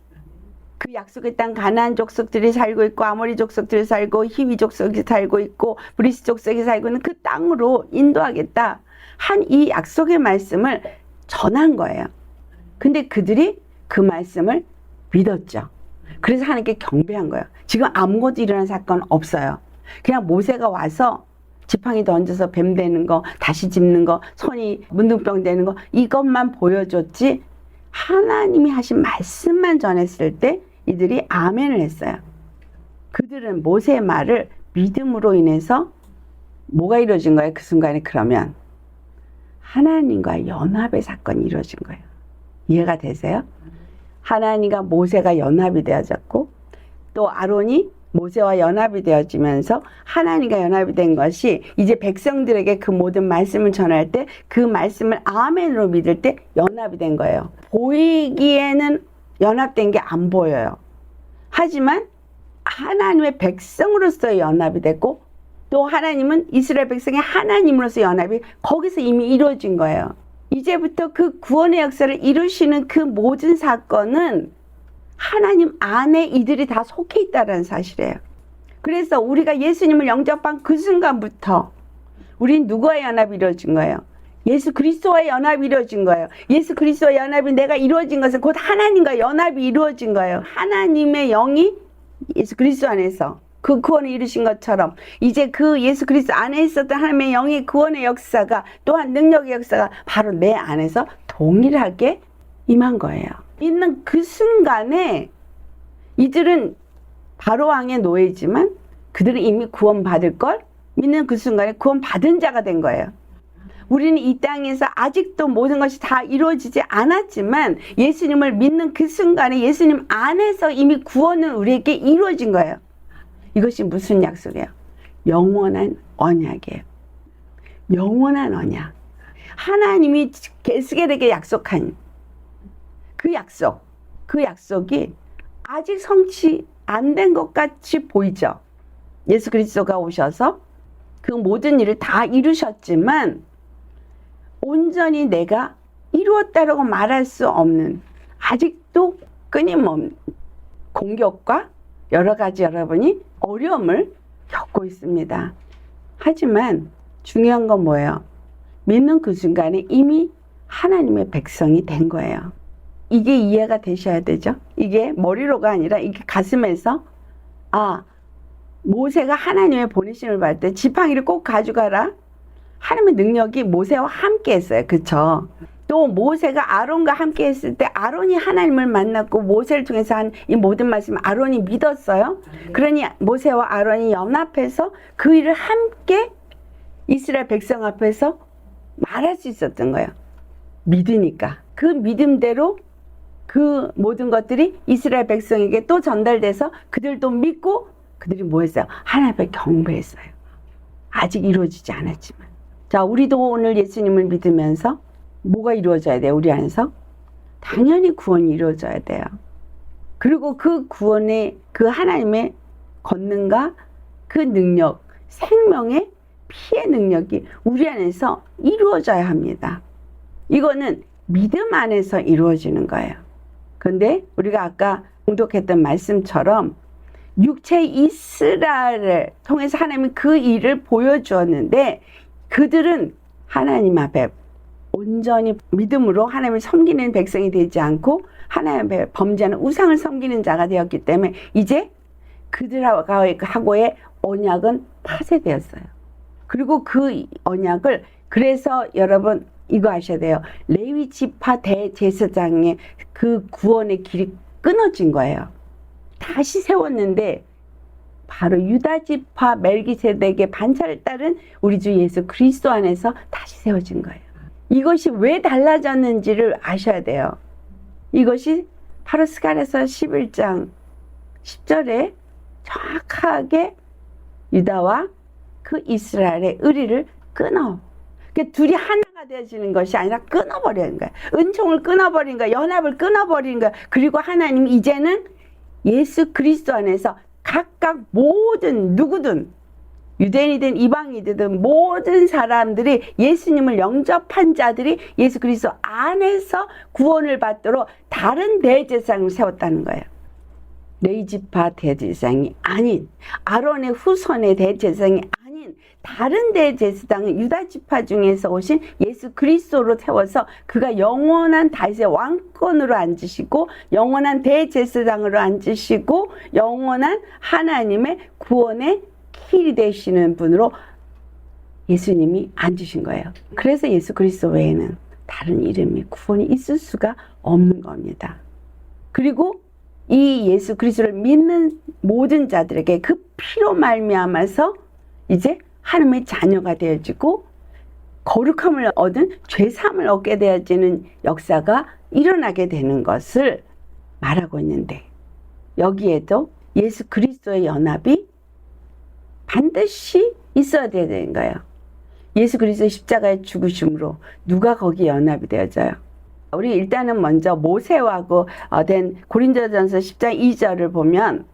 그 약속의 땅 가나안 족속들이 살고 있고 아모리 족속들이 살고 히위 족속이 살고 있고 브리스 족속이 살고 있는 그 땅으로 인도하겠다 한 이 약속의 말씀을 전한 거예요. 근데 그들이 그 말씀을 믿었죠. 그래서 하나님께 경배한 거예요. 지금 아무것도 일어난 사건 없어요. 그냥 모세가 와서 지팡이 던져서 뱀 되는 거 다시 짚는 거 손이 문둥병 되는 거 이것만 보여줬지 하나님이 하신 말씀만 전했을 때 이들이 아멘을 했어요. 그들은 모세의 말을 믿음으로 인해서 뭐가 이루어진 거예요? 그 순간에 그러면 하나님과 연합의 사건이 이루어진 거예요. 이해가 되세요? 하나님과 모세가 연합이 되어졌고 또 아론이 모세와 연합이 되어지면서 하나님과 연합이 된 것이 이제 백성들에게 그 모든 말씀을 전할 때 그 말씀을 아멘으로 믿을 때 연합이 된 거예요. 보이기에는 연합된 게 안 보여요. 하지만 하나님의 백성으로서 연합이 됐고 또 하나님은 이스라엘 백성의 하나님으로서 연합이 거기서 이미 이루어진 거예요. 이제부터 그 구원의 역사를 이루시는 그 모든 사건은 하나님 안에 이들이 다 속해 있다는 사실이에요. 그래서 우리가 예수님을 영접한 그 순간부터 우린 누구와의 연합이 이루어진 거예요? 예수 그리스도와의 연합이 이루어진 거예요. 예수 그리스도와의 연합이 내가 이루어진 것은 곧 하나님과 연합이 이루어진 거예요. 하나님의 영이 예수 그리스도 안에서 그 구원을 이루신 것처럼 이제 그 예수 그리스도 안에 있었던 하나님의 영의 구원의 역사가 또한 능력의 역사가 바로 내 안에서 동일하게 임한 거예요. 있는 그 순간에 이들은 바로왕의 노예지만 그들은 이미 구원받을 걸 믿는 그 순간에 구원 받은 자가 된 거예요. 우리는 이 땅에서 아직도 모든 것이 다 이루어지지 않았지만 예수님을 믿는 그 순간에 예수님 안에서 이미 구원은 우리에게 이루어진 거예요. 이것이 무슨 약속이에요? 영원한 언약이에요. 영원한 언약. 하나님이 게스겔에게 약속한 그 약속이 아직 성취 안 된 것 같이 보이죠. 예수 그리스도가 오셔서 그 모든 일을 다 이루셨지만 온전히 내가 이루었다라고 말할 수 없는, 아직도 끊임없는 공격과 여러 가지 여러분이 어려움을 겪고 있습니다. 하지만 중요한 건 뭐예요? 믿는 그 순간에 이미 하나님의 백성이 된 거예요. 이게 이해가 되셔야 되죠. 이게 머리로가 아니라 이게 가슴에서, 아, 모세가 하나님의 보내심을 받을 때 지팡이를 꼭 가져가라. 하나님의 능력이 모세와 함께 했어요. 그쵸? 또 모세가 아론과 함께 했을 때 아론이 하나님을 만났고 모세를 통해서 한 이 모든 말씀을 아론이 믿었어요. 그러니 모세와 아론이 연합해서 그 일을 함께 이스라엘 백성 앞에서 말할 수 있었던 거예요. 믿으니까. 그 믿음대로 그 모든 것들이 이스라엘 백성에게 또 전달돼서 그들도 믿고 그들이 뭐 했어요? 하나님 앞에 경배했어요. 아직 이루어지지 않았지만. 자, 우리도 오늘 예수님을 믿으면서 뭐가 이루어져야 돼요? 우리 안에서? 당연히 구원이 이루어져야 돼요. 그리고 그 구원의 그 하나님의 권능과 그 능력, 생명의 피의 능력이 우리 안에서 이루어져야 합니다. 이거는 믿음 안에서 이루어지는 거예요. 그런데 우리가 아까 공독했던 말씀처럼 육체 이스라엘을 통해서 하나님이 그 일을 보여주었는데 그들은 하나님 앞에 온전히 믿음으로 하나님을 섬기는 백성이 되지 않고 하나님 앞에 범죄하는 우상을 섬기는 자가 되었기 때문에 이제 그들하고의 언약은 파쇄되었어요. 그리고 그 언약을, 그래서 여러분 이거 아셔야 돼요. 레위 지파 대제사장의 그 구원의 길이 끊어진 거예요. 다시 세웠는데 바로 유다 지파 멜기세덱의 반차를 따른 우리 주 예수 그리스도 안에서 다시 세워진 거예요. 이것이 왜 달라졌는지를 아셔야 돼요. 이것이 바로 스가랴서 11장 10절에 정확하게 유다와 그 이스라엘의 의리를 끊어. 그러니까 둘이 하나가 되어지는 것이 아니라 끊어버리는 거예요. 은총을 끊어버린 거예요. 연합을 끊어버린 거예요. 그리고 하나님 이제는 예수 그리스도 안에서 각각 모든 누구든 유대인이든 이방인이든 모든 사람들이 예수님을 영접한 자들이 예수 그리스도 안에서 구원을 받도록 다른 대제사장을 세웠다는 거예요. 레위 지파 대제사장이 아닌, 아론의 후손의 대제사장이 아닌 다른 대제사장은 유다 지파 중에서 오신 예수 그리스도로 세워서 그가 영원한 다윗의 왕권으로 앉으시고 영원한 대제사장으로 앉으시고 영원한 하나님의 구원의 길이 되시는 분으로 예수님이 앉으신 거예요. 그래서 예수 그리스도 외에는 다른 이름이 구원이 있을 수가 없는 겁니다. 그리고 이 예수 그리스도를 믿는 모든 자들에게 그 피로 말미암아서 이제 하나님의 자녀가 되어지고 거룩함을 얻은 죄사함을 얻게 되어지는 역사가 일어나게 되는 것을 말하고 있는데, 여기에도 예수 그리스도의 연합이 반드시 있어야 되는 거예요. 예수 그리스도의 십자가의 죽으심으로 누가 거기에 연합이 되어져요? 우리 일단은 먼저 모세하고 된 고린도전서 10장 2절을 보면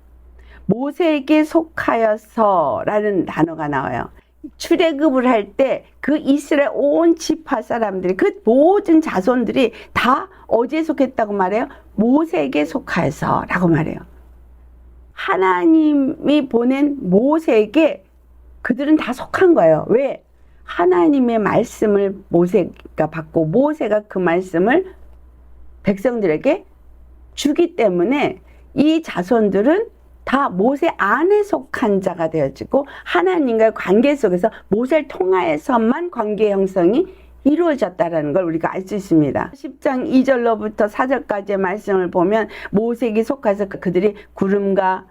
모세에게 속하여서 라는 단어가 나와요. 출애굽을 할 때 그 이스라엘 온 지파 사람들이, 그 모든 자손들이 다 어디에 속했다고 말해요? 모세에게 속하여서 라고 말해요. 하나님이 보낸 모세에게 그들은 다 속한 거예요. 왜? 하나님의 말씀을 모세가 받고 모세가 그 말씀을 백성들에게 주기 때문에 이 자손들은 다 모세 안에 속한 자가 되어지고 하나님과의 관계 속에서 모세를 통하여서만 관계 형성이 이루어졌다는 걸 우리가 알 수 있습니다. 10장 2절로부터 4절까지의 말씀을 보면 모세에게 속해서 그들이 구름과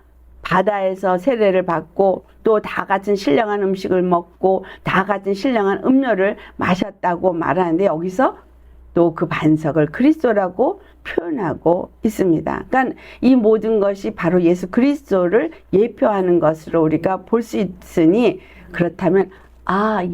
바다에서 세례를 받고 또 다 같은 신령한 음식을 먹고 다 같은 신령한 음료를 마셨다고 말하는데 여기서 또 그 반석을 그리스도라고 표현하고 있습니다. 그러니까 이 모든 것이 바로 예수 그리스도를 예표하는 것으로 우리가 볼 수 있으니 그렇다면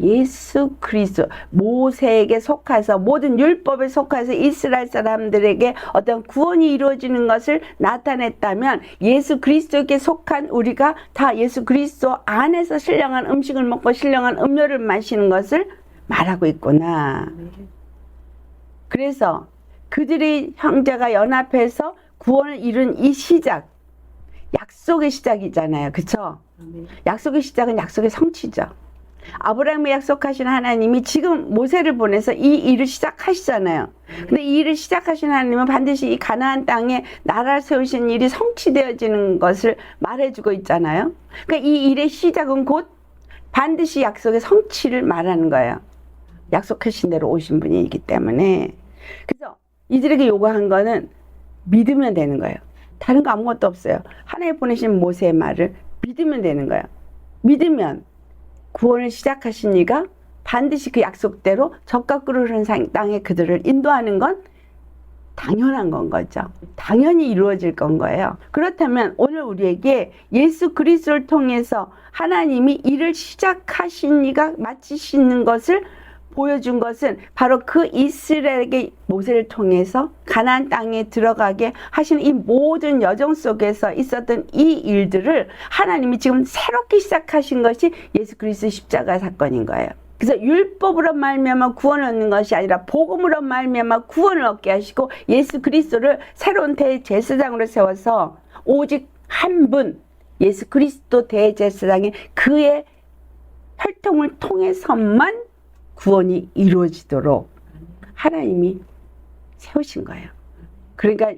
예수 그리스도 모세에게 속해서 모든 율법에 속해서 이스라엘 사람들에게 어떤 구원이 이루어지는 것을 나타냈다면 예수 그리스도에게 속한 우리가 다 예수 그리스도 안에서 신령한 음식을 먹고 신령한 음료를 마시는 것을 말하고 있구나. 그래서 그들이 형제가 연합해서 구원을 이룬 이 시작, 약속의 시작이잖아요. 그쵸? 약속의 시작은 약속의 성취죠. 아브라함에 약속하신 하나님이 지금 모세를 보내서 이 일을 시작하시잖아요. 근데 이 일을 시작하신 하나님은 반드시 이 가나안 땅에 나라를 세우신 일이 성취되어지는 것을 말해주고 있잖아요. 그러니까 이 일의 시작은 곧 반드시 약속의 성취를 말하는 거예요. 약속하신 대로 오신 분이기 때문에. 그래서 이들에게 요구한 거는 믿으면 되는 거예요. 다른 거 아무것도 없어요. 하나님 보내신 모세의 말을 믿으면 되는 거예요. 믿으면 구원을 시작하신 이가 반드시 그 약속대로 젖과 꿀을 흐르는 땅에 그들을 인도하는 건 당연한 건 거죠. 당연히 이루어질 건 거예요. 그렇다면 오늘 우리에게 예수 그리스도를 통해서 하나님이 일을 시작하신 이가 마치시는 것을 보여준 것은 바로 그 이스라엘에게 모세를 통해서 가나안 땅에 들어가게 하시는 이 모든 여정 속에서 있었던 이 일들을 하나님이 지금 새롭게 시작하신 것이 예수 그리스도 십자가 사건인 거예요. 그래서 율법으로 말미암아 구원을 얻는 것이 아니라 복음으로 말미암아 구원을 얻게 하시고 예수 그리스도를 새로운 대제사장으로 세워서 오직 한 분 예수 그리스도 대제사장이 그의 활동을 통해서만 구원이 이루어지도록 하나님이 세우신 거예요. 그러니까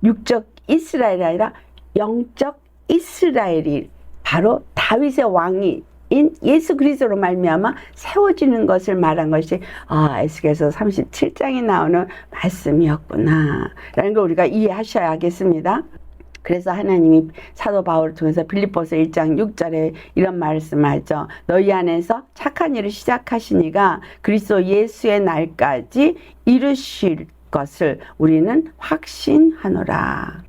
육적 이스라엘이 아니라 영적 이스라엘이 바로 다윗의 왕인 예수 그리스도로 말미암아 세워지는 것을 말한 것이 에스겔서 37장에 나오는 말씀이었구나 라는 걸 우리가 이해하셔야겠습니다. 그래서 하나님이 사도 바울을 통해서 빌립보서 1장 6절에 이런 말씀하죠. 너희 안에서 착한 일을 시작하신 이가 그리스도 예수의 날까지 이루실 것을 우리는 확신하노라.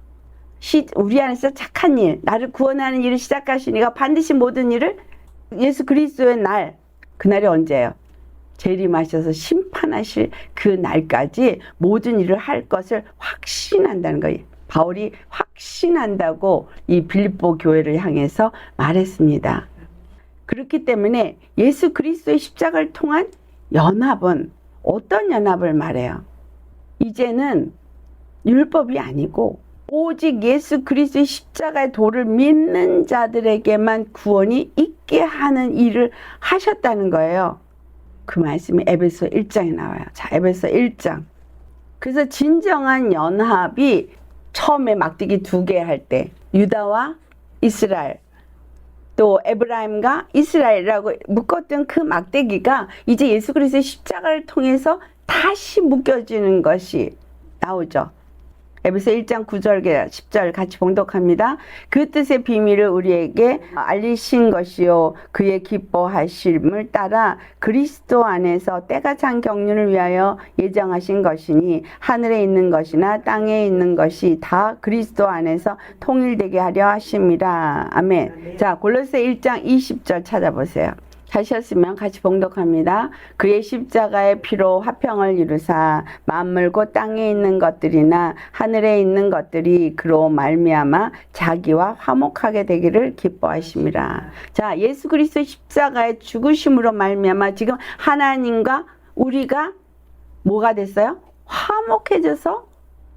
우리 안에서 착한 일, 나를 구원하는 일을 시작하신 이가 반드시 모든 일을 예수 그리스도의 날, 그날이 언제예요? 재림하셔서 심판하실 그 날까지 모든 일을 할 것을 확신한다는 거예요. 바울이 확신한다고 이 빌립보 교회를 향해서 말했습니다. 그렇기 때문에 예수 그리스도의 십자가를 통한 연합은 어떤 연합을 말해요? 이제는 율법이 아니고 오직 예수 그리스도의 십자가의 도를 믿는 자들에게만 구원이 있게 하는 일을 하셨다는 거예요. 그 말씀이 에베소 1장에 나와요. 자, 에베소 1장. 그래서 진정한 연합이 처음에 막대기 2개 할 때 유다와 이스라엘 또 에브라임과 이스라엘이라고 묶었던 그 막대기가 이제 예수 그리스도의 십자가를 통해서 다시 묶여지는 것이 나오죠. 에베소 1장 9절 10절 같이 봉독합니다. 그 뜻의 비밀을 우리에게 알리신 것이요 그의 기뻐하심을 따라 그리스도 안에서 때가 찬 경륜을 위하여 예정하신 것이니 하늘에 있는 것이나 땅에 있는 것이 다 그리스도 안에서 통일되게 하려 하심이라. 아멘. 자, 골로새 1장 20절 찾아보세요. 하셨으면 같이 봉독합니다. 그의 십자가의 피로 화평을 이루사 만물 곧 땅에 있는 것들이나 하늘에 있는 것들이 그로 말미암아 자기와 화목하게 되기를 기뻐하심이라. 자, 예수 그리스도 십자가의 죽으심으로 말미암아 지금 하나님과 우리가 뭐가 됐어요? 화목해져서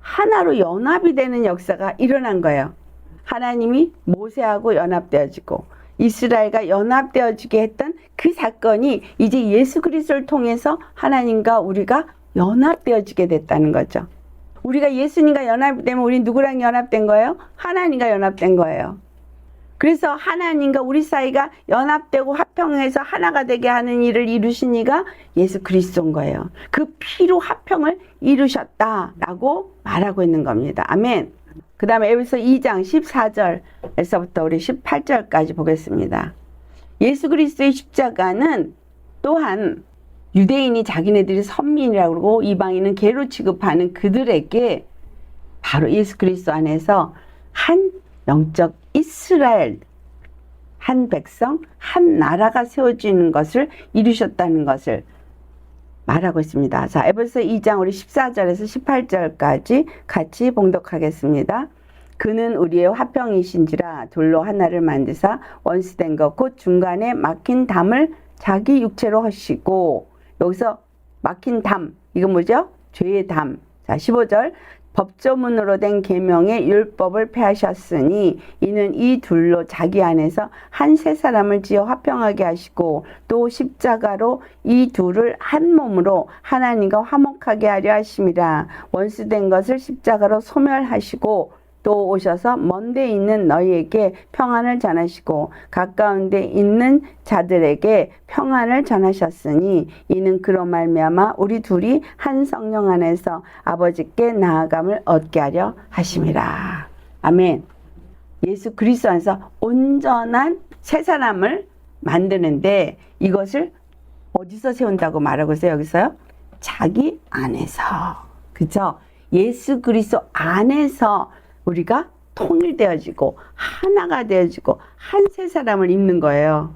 하나로 연합이 되는 역사가 일어난 거예요. 하나님이 모세하고 연합되어지고 이스라엘과 연합되어지게 했던 그 사건이 이제 예수 그리스도를 통해서 하나님과 우리가 연합되어지게 됐다는 거죠. 우리가 예수님과 연합되면 우리 누구랑 연합된 거예요? 하나님과 연합된 거예요. 그래서 하나님과 우리 사이가 연합되고 화평해서 하나가 되게 하는 일을 이루신 이가 예수 그리스도인 거예요. 그 피로 화평을 이루셨다라고 말하고 있는 겁니다. 아멘. 그 다음에 에베소 2장 14절에서부터 우리 18절까지 보겠습니다. 예수 그리스도의 십자가는 또한 유대인이 자기네들이 선민이라고 그러고 이방인은 개로 취급하는 그들에게 바로 예수 그리스도 안에서 한 영적 이스라엘, 한 백성, 한 나라가 세워지는 것을 이루셨다는 것을 말하고 있습니다. 자, 에베소 2장 우리 14절에서 18절까지 같이 봉독하겠습니다. 그는 우리의 화평이신지라 돌로 하나를 만드사 원수된 것 곧 중간에 막힌 담을 자기 육체로 하시고, 여기서 막힌 담, 이건 뭐죠? 죄의 담. 자, 15절. 법조문으로 된 계명의 율법을 폐하셨으니 이는 이 둘로 자기 안에서 한 세 사람을 지어 화평하게 하시고 또 십자가로 이 둘을 한 몸으로 하나님과 화목하게 하려 하심이라. 원수된 것을 십자가로 소멸하시고 또 오셔서 먼데 있는 너희에게 평안을 전하시고 가까운 데 있는 자들에게 평안을 전하셨으니 이는 그로 말미암아 우리 둘이 한 성령 안에서 아버지께 나아감을 얻게 하려 하심이라. 아멘. 예수 그리스도 안에서 온전한 새 사람을 만드는데 이것을 어디서 세운다고 말하고 있어요? 여기서요? 자기 안에서. 그죠? 예수 그리스도 안에서 우리가 통일되어지고 하나가 되어지고 한 세 사람을 입는 거예요.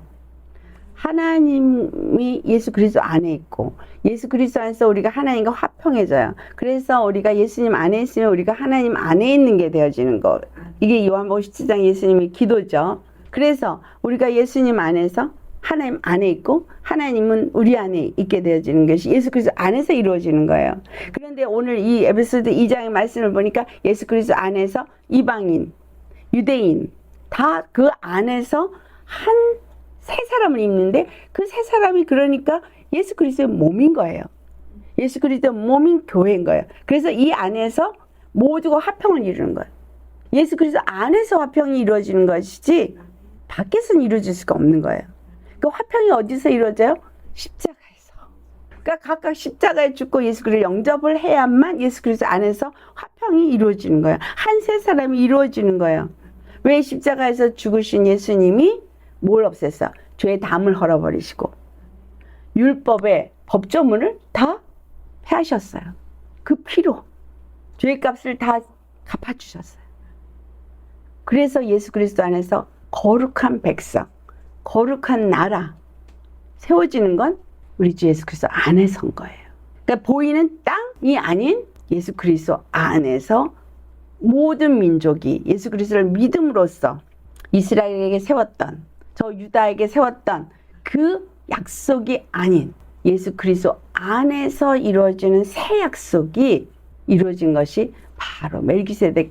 하나님이 예수 그리스도 안에 있고 예수 그리스도 안에서 우리가 하나님과 화평해져요. 그래서 우리가 예수님 안에 있으면 우리가 하나님 안에 있는 게 되어지는 거. 이게 요한복음 17장 예수님의 기도죠. 그래서 우리가 예수님 안에서 하나님 안에 있고 하나님은 우리 안에 있게 되어지는 것이 예수 그리스도 안에서 이루어지는 거예요. 그런데 오늘 이 에베소서 2장의 말씀을 보니까 예수 그리스도 안에서 이방인, 유대인 다 그 안에서 한 세 사람을 입는데 그 세 사람이 그러니까 예수 그리스도의 몸인 거예요. 예수 그리스도의 몸인 교회인 거예요. 그래서 이 안에서 모두가 화평을 이루는 거예요. 예수 그리스도 안에서 화평이 이루어지는 것이지 밖에서는 이루어질 수가 없는 거예요. 그 화평이 어디서 이루어져요? 십자가에서. 그러니까 각각 십자가에 죽고 예수 그리스도를 영접을 해야만 예수 그리스도 안에서 화평이 이루어지는 거예요. 한 세 사람이 이루어지는 거예요. 왜 십자가에서 죽으신 예수님이 뭘 없앴어? 죄의 담을 헐어버리시고 율법의 법조문을 다 폐하셨어요. 그 피로 죄값을 다 갚아주셨어요. 그래서 예수 그리스도 안에서 거룩한 백성, 거룩한 나라 세워지는 건 우리 주 예수 그리스도 안에서인 거예요. 그러니까 보이는 땅이 아닌 예수 그리스도 안에서 모든 민족이 예수 그리스도를 믿음으로써 이스라엘에게 세웠던 저 유다에게 세웠던 그 약속이 아닌 예수 그리스도 안에서 이루어지는 새 약속이 이루어진 것이 바로 멜기세덱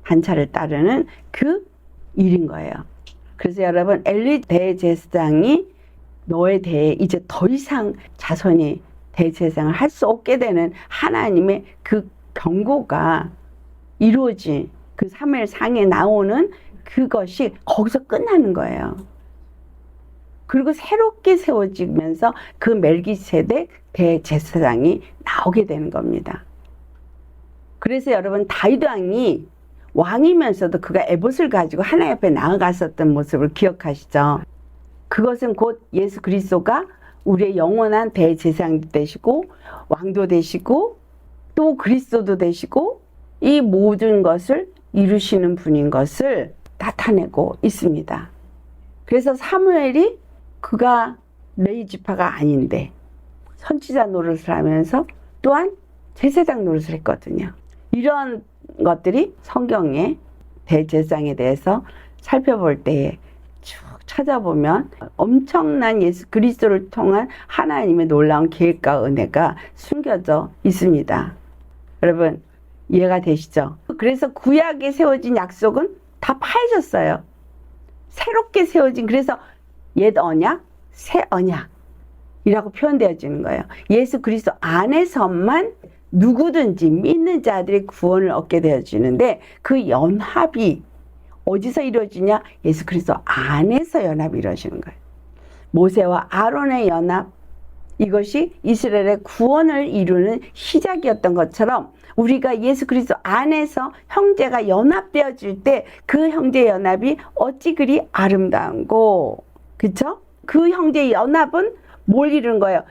반차를 따르는 그 일인 거예요. 그래서 여러분 엘리 대제사장이 너에 대해 이제 더 이상 자손이 대제사장을 할 수 없게 되는 하나님의 그 경고가 이루어진 그 사무엘상에 나오는 그것이 거기서 끝나는 거예요. 그리고 새롭게 세워지면서 그 멜기세덱 대제사장이 나오게 되는 겁니다. 그래서 여러분 다윗 왕이 왕이면서도 그가 에봇을 가지고 하나님 앞에 나아갔었던 모습을 기억하시죠? 그것은 곧 예수 그리스도가 우리의 영원한 대제사장 되시고 왕도 되시고 또 그리스도도 되시고 이 모든 것을 이루시는 분인 것을 나타내고 있습니다. 그래서 사무엘이 그가 레위 지파가 아닌데 선지자 노릇을 하면서 또한 제사장 노릇을 했거든요. 이런 것들이 성경의 대제사장에 대해서 살펴볼 때에 쭉 찾아보면 엄청난 예수 그리스도를 통한 하나님의 놀라운 계획과 은혜가 숨겨져 있습니다. 여러분 이해가 되시죠? 그래서 구약에 세워진 약속은 다 파해졌어요. 새롭게 세워진, 그래서 옛 언약, 새 언약이라고 표현되어지는 거예요. 예수 그리스도 안에서만 누구든지 믿는 자들이 구원을 얻게 되어지는데 그 연합이 어디서 이루어지냐? 예수 그리스도 안에서 연합이 이루어지는 거예요. 모세와 아론의 연합, 이것이 이스라엘의 구원을 이루는 시작이었던 것처럼 우리가 예수 그리스도 안에서 형제가 연합되어질 때 그 형제 연합이 어찌 그리 아름다운고, 그쵸? 그 형제 연합은 뭘 이루는 거예요?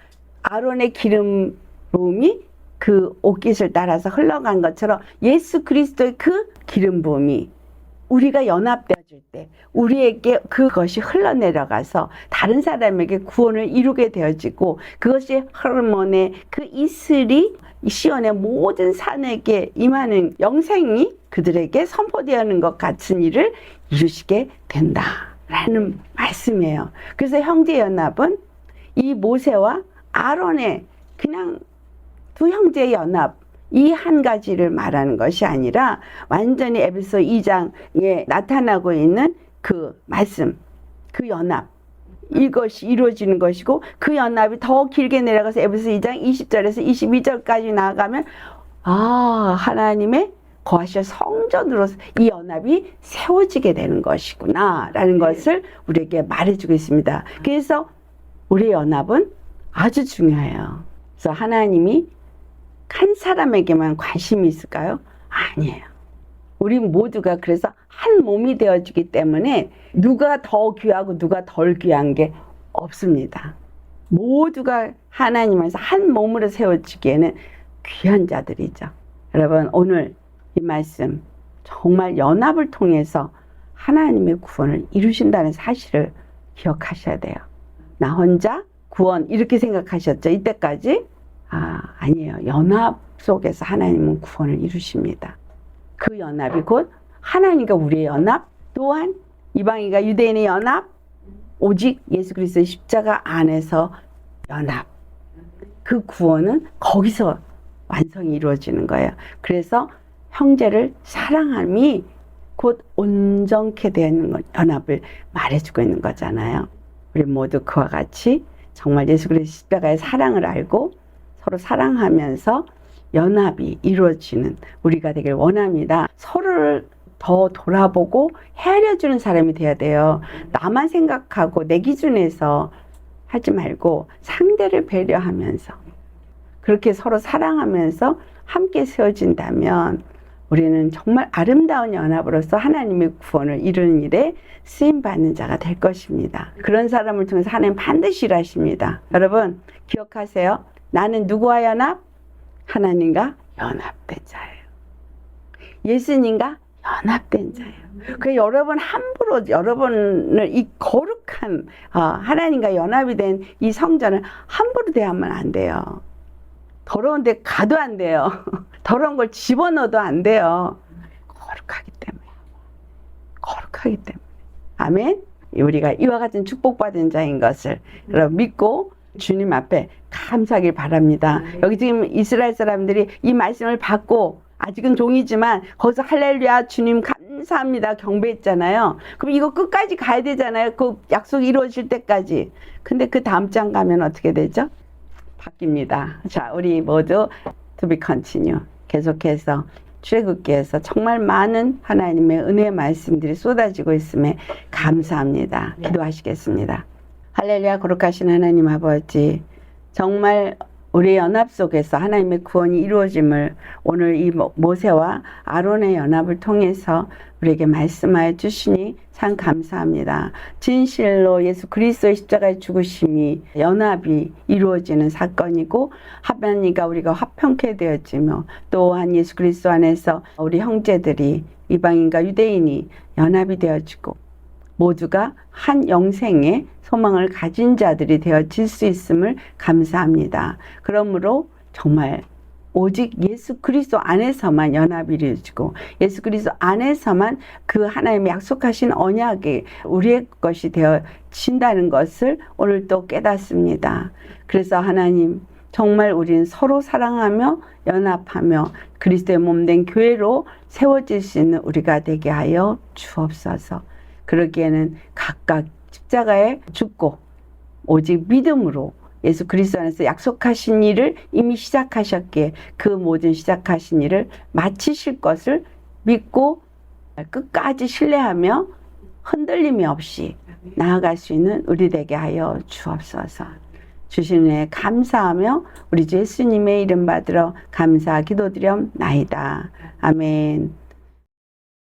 아론의 기름 부음이 그 옷깃을 따라서 흘러간 것처럼 예수 그리스도의 그 기름 부음이 우리가 연합되어질 때 우리에게 그것이 흘러내려가서 다른 사람에게 구원을 이루게 되어지고, 그것이 하르몬의 그 이슬이 시온의 모든 산에게 임하는 영생이 그들에게 선포되는 것 같은 일을 이루시게 된다라는 말씀이에요. 그래서 형제연합은 이 모세와 아론의 그냥 두 형제의 연합, 이 한 가지를 말하는 것이 아니라 완전히 에베소 2장에 나타나고 있는 그 말씀, 그 연합, 이것이 이루어지는 것이고, 그 연합이 더 길게 내려가서 에베소 2장 20절에서 22절까지 나아가면 하나님의 거하실 성전으로서 이 연합이 세워지게 되는 것이구나 라는 것을 우리에게 말해주고 있습니다. 그래서 우리의 연합은 아주 중요해요. 그래서 하나님이 한 사람에게만 관심이 있을까요? 아니에요. 우리 모두가 그래서 한 몸이 되어주기 때문에 누가 더 귀하고 누가 덜 귀한 게 없습니다. 모두가 하나님 안에서 한 몸으로 세워지기에는 귀한 자들이죠. 여러분, 오늘 이 말씀 정말 연합을 통해서 하나님의 구원을 이루신다는 사실을 기억하셔야 돼요. 나 혼자 구원 이렇게 생각하셨죠? 이때까지? 아니에요. 연합 속에서 하나님은 구원을 이루십니다. 그 연합이 곧 하나님과 우리의 연합, 또한 이방인과 유대인의 연합, 오직 예수 그리스도의 십자가 안에서 연합. 그 구원은 거기서 완성이 이루어지는 거예요. 그래서 형제를 사랑함이 곧 온전케 되는 연합을 말해주고 있는 거잖아요. 우리 모두 그와 같이 정말 예수 그리스도의 십자가의 사랑을 알고 서로 사랑하면서 연합이 이루어지는 우리가 되길 원합니다. 서로를 더 돌아보고 헤아려주는 사람이 돼야 돼요. 나만 생각하고 내 기준에서 하지 말고 상대를 배려하면서 그렇게 서로 사랑하면서 함께 세워진다면 우리는 정말 아름다운 연합으로서 하나님의 구원을 이루는 일에 쓰임받는 자가 될 것입니다. 그런 사람을 통해서 하나님 반드시 일하십니다. 여러분 기억하세요. 나는 누구와 연합? 하나님과 연합된 자예요. 예수님과 연합된 자예요. 그래서 여러분 함부로 여러분을 이 거룩한 하나님과 연합이 된 이 성전을 함부로 대하면 안 돼요. 더러운 데 가도 안 돼요. 더러운 걸 집어넣어도 안 돼요. 거룩하기 때문에. 거룩하기 때문에. 아멘. 우리가 이와 같은 축복받은 자인 것을 여러분 믿고 주님 앞에 감사하길 바랍니다. 여기 지금 이스라엘 사람들이 이 말씀을 받고 아직은 종이지만 거기서 할렐루야 주님 감사합니다 경배했잖아요. 그럼 이거 끝까지 가야 되잖아요. 그 약속이 이루어질 때까지. 근데 그 다음 장 가면 어떻게 되죠? 바뀝니다. 자, 우리 모두 to be continue. 계속해서 출애굽기에서 정말 많은 하나님의 은혜의 말씀들이 쏟아지고 있음에 감사합니다. 기도하시겠습니다. 할렐루야. 거룩하신 하나님 아버지, 정말 우리의 연합 속에서 하나님의 구원이 이루어짐을 오늘 이 모세와 아론의 연합을 통해서 우리에게 말씀하여 주시니 참 감사합니다. 진실로 예수 그리스도의 십자가의 죽으심이 연합이 이루어지는 사건이고 하나님과 우리가 화평케 되어지며 또한 예수 그리스도 안에서 우리 형제들이 이방인과 유대인이 연합이 되어지고 모두가 한 영생의 소망을 가진 자들이 되어질 수 있음을 감사합니다. 그러므로 정말 오직 예수 그리스도 안에서만 연합이 이루어지고 예수 그리스도 안에서만 그 하나님의 약속하신 언약이 우리의 것이 되어진다는 것을 오늘 또 깨닫습니다. 그래서 하나님 정말 우리는 서로 사랑하며 연합하며 그리스도의 몸된 교회로 세워질 수 있는 우리가 되게 하여 주옵소서. 그러기에는 각각 십자가에 죽고 오직 믿음으로 예수 그리스도 안에서 약속하신 일을 이미 시작하셨기에 그 모든 시작하신 일을 마치실 것을 믿고 끝까지 신뢰하며 흔들림이 없이 나아갈 수 있는 우리 되게 하여 주옵소서. 주시는 은혜 감사하며 우리 주 예수님의 이름 받들어 감사 기도드렴나이다. 아멘.